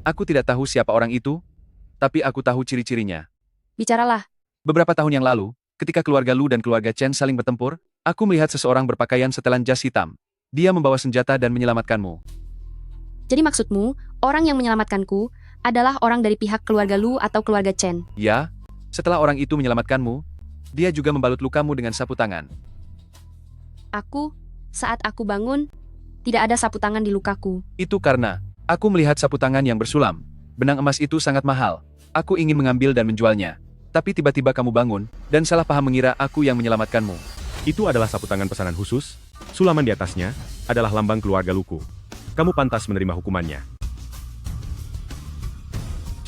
Aku tidak tahu siapa orang itu, tapi aku tahu ciri-cirinya. Bicaralah. Beberapa tahun yang lalu, ketika keluarga Lu dan keluarga Chen saling bertempur, aku melihat seseorang berpakaian setelan jas hitam. Dia membawa senjata dan menyelamatkanmu. Jadi maksudmu, orang yang menyelamatkanku adalah orang dari pihak keluarga Lu atau keluarga Chen? Ya, setelah orang itu menyelamatkanmu, dia juga membalut lukamu dengan sapu tangan. Saat aku bangun, tidak ada sapu tangan di lukaku. Itu karena aku melihat sapu tangan yang bersulam. Benang emas itu sangat mahal. Aku ingin mengambil dan menjualnya. Tapi tiba-tiba kamu bangun, dan salah paham mengira aku yang menyelamatkanmu. Itu adalah sapu tangan pesanan khusus, sulaman di atasnya adalah lambang keluarga Luku. Kamu pantas menerima hukumannya.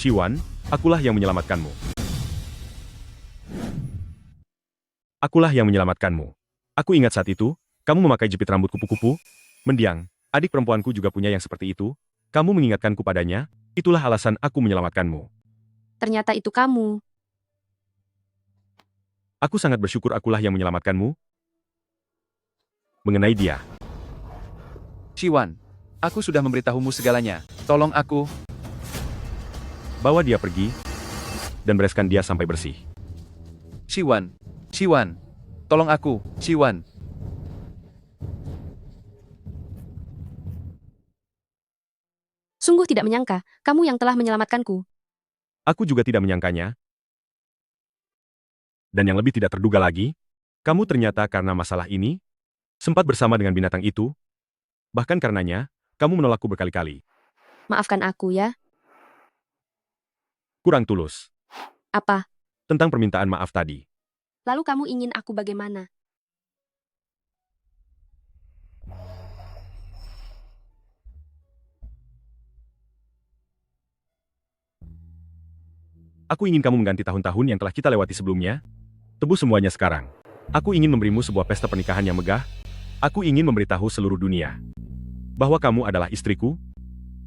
Shiwan, akulah yang menyelamatkanmu. Akulah yang menyelamatkanmu. Aku ingat saat itu, kamu memakai jepit rambut kupu-kupu. Mendiang, adik perempuanku juga punya yang seperti itu. Kamu mengingatkanku padanya, itulah alasan aku menyelamatkanmu. Ternyata itu kamu. Aku sangat bersyukur akulah yang menyelamatkanmu. Mengenai dia. Shiwan, aku sudah memberitahumu segalanya. Tolong aku. Bawa dia pergi, dan bereskan dia sampai bersih. Shiwan, Shiwan, tolong aku, Shiwan. Sungguh tidak menyangka, kamu yang telah menyelamatkanku. Aku juga tidak menyangkanya. Dan yang lebih tidak terduga lagi, kamu ternyata karena masalah ini, sempat bersama dengan binatang itu. Bahkan karenanya, kamu menolakku berkali-kali. Maafkan aku ya. Kurang tulus. Apa? Tentang permintaan maaf tadi. Lalu kamu ingin aku bagaimana? Aku ingin kamu mengganti tahun-tahun yang telah kita lewati sebelumnya. Tebus semuanya sekarang. Aku ingin memberimu sebuah pesta pernikahan yang megah. Aku ingin memberitahu seluruh dunia bahwa kamu adalah istriku,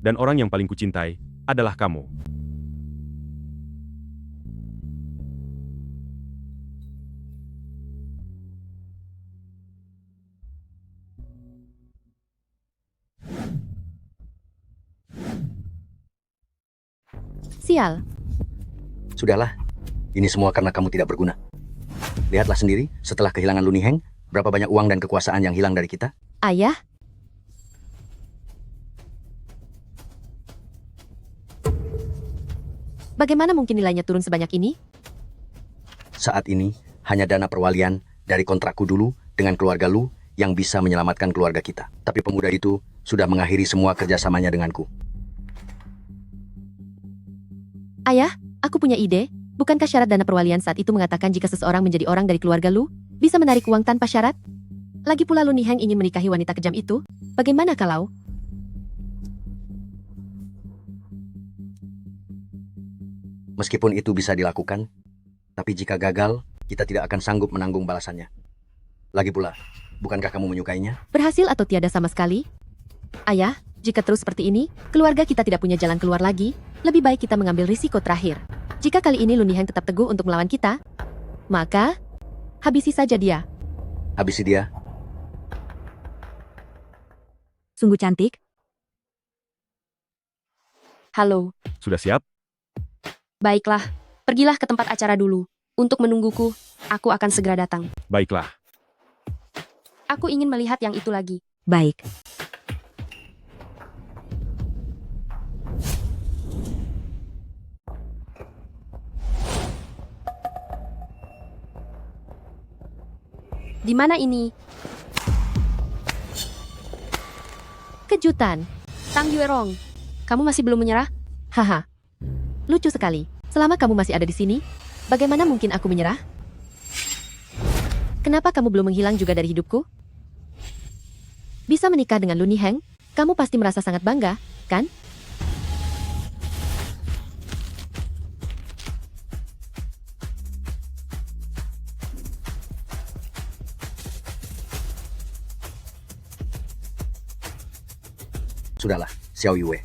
dan orang yang paling kucintai adalah kamu. Sial. Sudahlah, ini semua karena kamu tidak berguna. Lihatlah sendiri, setelah kehilangan Lu Niheng, berapa banyak uang dan kekuasaan yang hilang dari kita? Ayah? Bagaimana mungkin nilainya turun sebanyak ini? Saat ini, hanya dana perwalian dari kontrakku dulu dengan keluarga Lu yang bisa menyelamatkan keluarga kita. Tapi pemuda itu sudah mengakhiri semua kerjasamanya denganku. Ayah, aku punya ide. Bukankah syarat dana perwalian saat itu mengatakan jika seseorang menjadi orang dari keluarga Lu, bisa menarik uang tanpa syarat? Lagi pula Lu Niheng ingin menikahi wanita kejam itu. Bagaimana kalau... Meskipun itu bisa dilakukan, tapi jika gagal, kita tidak akan sanggup menanggung balasannya. Lagi pula, bukankah kamu menyukainya? Berhasil atau tiada sama sekali? Ayah, jika terus seperti ini, keluarga kita tidak punya jalan keluar lagi. Lebih baik kita mengambil risiko terakhir. Jika kali ini Lu Niheng tetap teguh untuk melawan kita, maka habisi saja dia. Habisi dia. Sungguh cantik. Halo. Sudah siap? Baiklah, pergilah ke tempat acara dulu. Untuk menungguku, aku akan segera datang. Baiklah. Aku ingin melihat yang itu lagi. Baik. Di mana ini? Kejutan. Tang Yuerong, kamu masih belum menyerah? Haha. Lucu sekali. Selama kamu masih ada di sini, bagaimana mungkin aku menyerah? Kenapa kamu belum menghilang juga dari hidupku? Bisa menikah dengan Lu Niheng, kamu pasti merasa sangat bangga, kan? Sudahlah, Xiao Yue.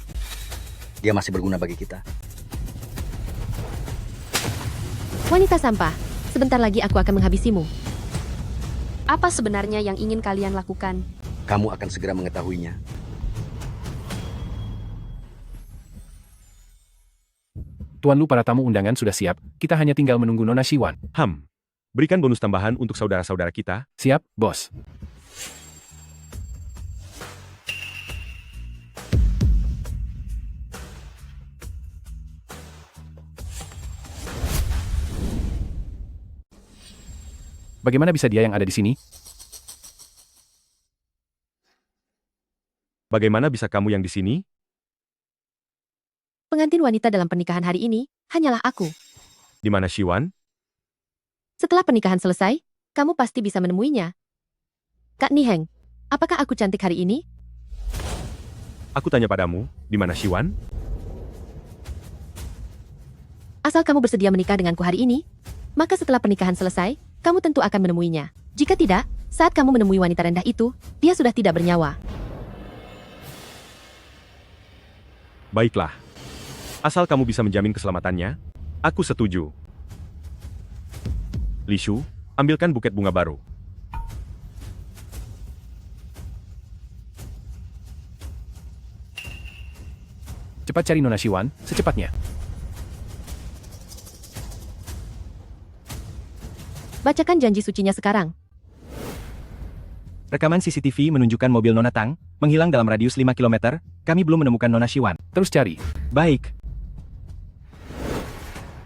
dia masih berguna bagi kita. Wanita sampah, sebentar lagi aku akan menghabisimu. Apa sebenarnya yang ingin kalian lakukan? Kamu akan segera mengetahuinya. Tuan Lu, para tamu undangan sudah siap, kita hanya tinggal menunggu Nona Shiwan. Berikan bonus tambahan untuk saudara-saudara kita. Siap, bos. Bagaimana bisa dia yang ada di sini? Bagaimana bisa kamu yang di sini? Pengantin wanita dalam pernikahan hari ini hanyalah aku. Di mana Shiwan? Setelah pernikahan selesai, kamu pasti bisa menemuinya. Kak Niheng, apakah aku cantik hari ini? Aku tanya padamu, di mana Shiwan? Asal kamu bersedia menikah denganku hari ini, maka setelah pernikahan selesai, kamu tentu akan menemuinya. Jika tidak, saat kamu menemui wanita rendah itu, dia sudah tidak bernyawa. Baiklah. Asal kamu bisa menjamin keselamatannya, aku setuju. Li Shu, ambilkan buket bunga baru. Cepat cari Nona Shiwan, secepatnya. Bacakan janji sucinya sekarang. Rekaman CCTV menunjukkan mobil Nona Tang menghilang dalam radius 5 km. Kami belum menemukan Nona Shiwan. Terus cari. Baik.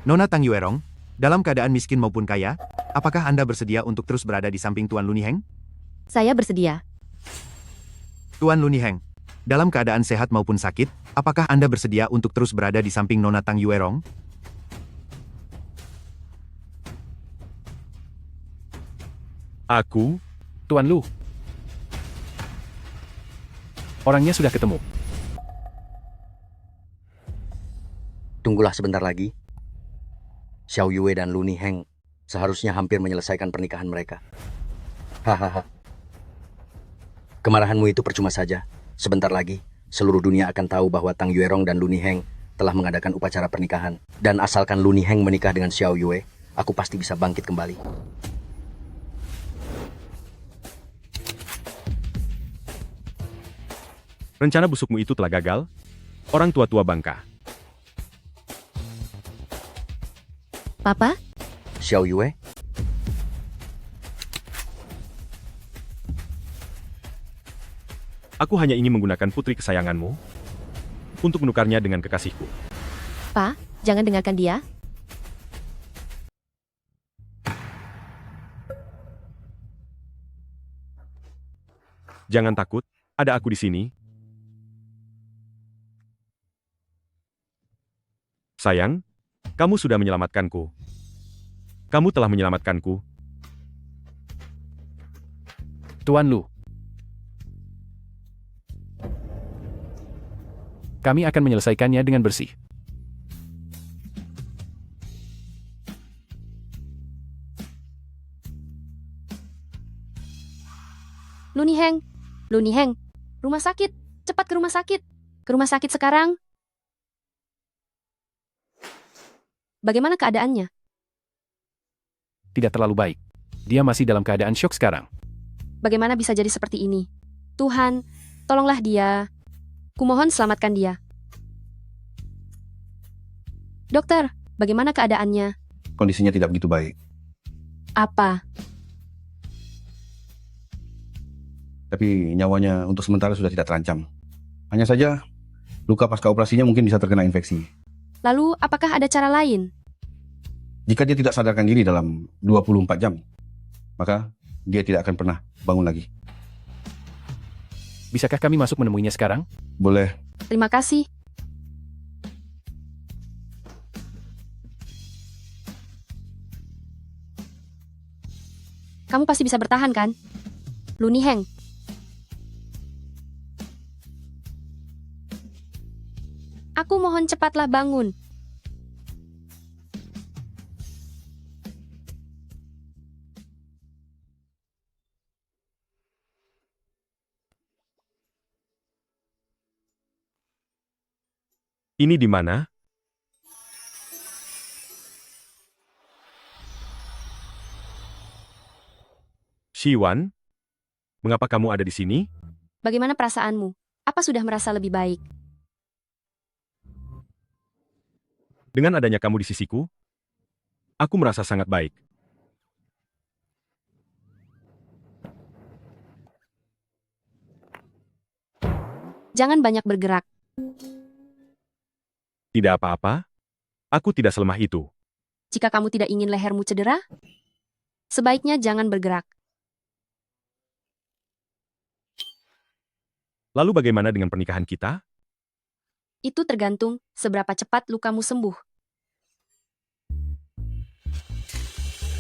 Nona Tang Yuerong, dalam keadaan miskin maupun kaya, apakah Anda bersedia untuk terus berada di samping Tuan Lu Niheng? Saya bersedia. Tuan Lu Niheng, dalam keadaan sehat maupun sakit, apakah Anda bersedia untuk terus berada di samping Nona Tang Yuerong? Aku? Tuan Lu. Orangnya sudah ketemu. Tunggulah sebentar lagi. Xiao Yue dan Lu Niheng seharusnya hampir menyelesaikan pernikahan mereka. Hahaha. Kemarahanmu itu percuma saja. Sebentar lagi, seluruh dunia akan tahu bahwa Tang Yuerong dan Lu Niheng telah mengadakan upacara pernikahan. Dan asalkan Lu Niheng menikah dengan Xiao Yue, aku pasti bisa bangkit kembali. Rencana busukmu itu telah gagal. Orang tua-tua bangka. Papa? Xiao Yue? Aku hanya ingin menggunakan putri kesayanganmu untuk menukarnya dengan kekasihku. Pa, jangan dengarkan dia. Jangan takut, ada aku di sini. Sayang, kamu sudah menyelamatkanku. Kamu telah menyelamatkanku. Tuan Lu. Kami akan menyelesaikannya dengan bersih. Lu Niheng, Lu Niheng, rumah sakit, cepat ke rumah sakit. Ke rumah sakit sekarang. Bagaimana keadaannya? Tidak terlalu baik. Dia masih dalam keadaan syok sekarang. Bagaimana bisa jadi seperti ini? Tuhan, tolonglah dia. Kumohon selamatkan dia. Dokter, bagaimana keadaannya? Kondisinya tidak begitu baik. Apa? Tapi nyawanya untuk sementara sudah tidak terancam. Hanya saja, luka pasca operasinya mungkin bisa terkena infeksi. Lalu, apakah ada cara lain? Jika dia tidak sadarkan diri dalam 24 jam, maka dia tidak akan pernah bangun lagi. Bisakah kami masuk menemuinya sekarang? Boleh. Terima kasih. Kamu pasti bisa bertahan, kan? Lu Niheng. Aku mohon cepatlah bangun. Ini di mana? Shiwan, mengapa kamu ada di sini? Bagaimana perasaanmu? Apa sudah merasa lebih baik? Dengan adanya kamu di sisiku, aku merasa sangat baik. Jangan banyak bergerak. Tidak apa-apa, aku tidak selemah itu. Jika kamu tidak ingin lehermu cedera, sebaiknya jangan bergerak. Lalu bagaimana dengan pernikahan kita? Itu tergantung seberapa cepat lukamu sembuh.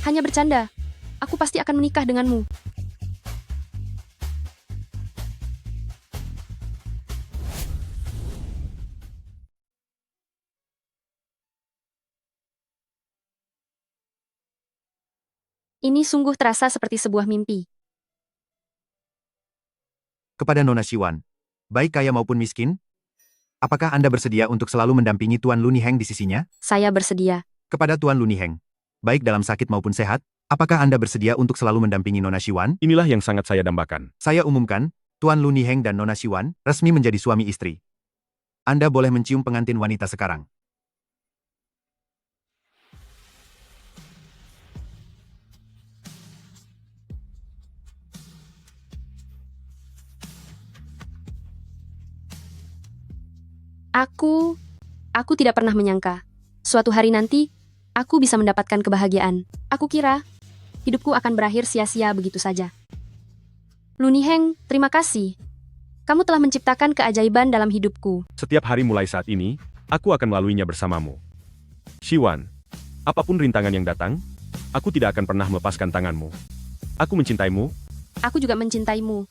Hanya bercanda. Aku pasti akan menikah denganmu. Ini sungguh terasa seperti sebuah mimpi. Kepada Nona Shiwan, baik kaya maupun miskin, apakah Anda bersedia untuk selalu mendampingi Tuan Lu Niheng di sisinya? Saya bersedia. Kepada Tuan Lu Niheng, baik dalam sakit maupun sehat, apakah Anda bersedia untuk selalu mendampingi Nona Shiwan? Inilah yang sangat saya dambakan. Saya umumkan, Tuan Lu Niheng dan Nona Shiwan resmi menjadi suami istri. Anda boleh mencium pengantin wanita sekarang. Aku tidak pernah menyangka. Suatu hari nanti, aku bisa mendapatkan kebahagiaan. Aku kira, hidupku akan berakhir sia-sia begitu saja. Lu Niheng, terima kasih. Kamu telah menciptakan keajaiban dalam hidupku. Setiap hari mulai saat ini, aku akan melaluinya bersamamu. Shiwan, apapun rintangan yang datang, aku tidak akan pernah melepaskan tanganmu. Aku mencintaimu. Aku juga mencintaimu.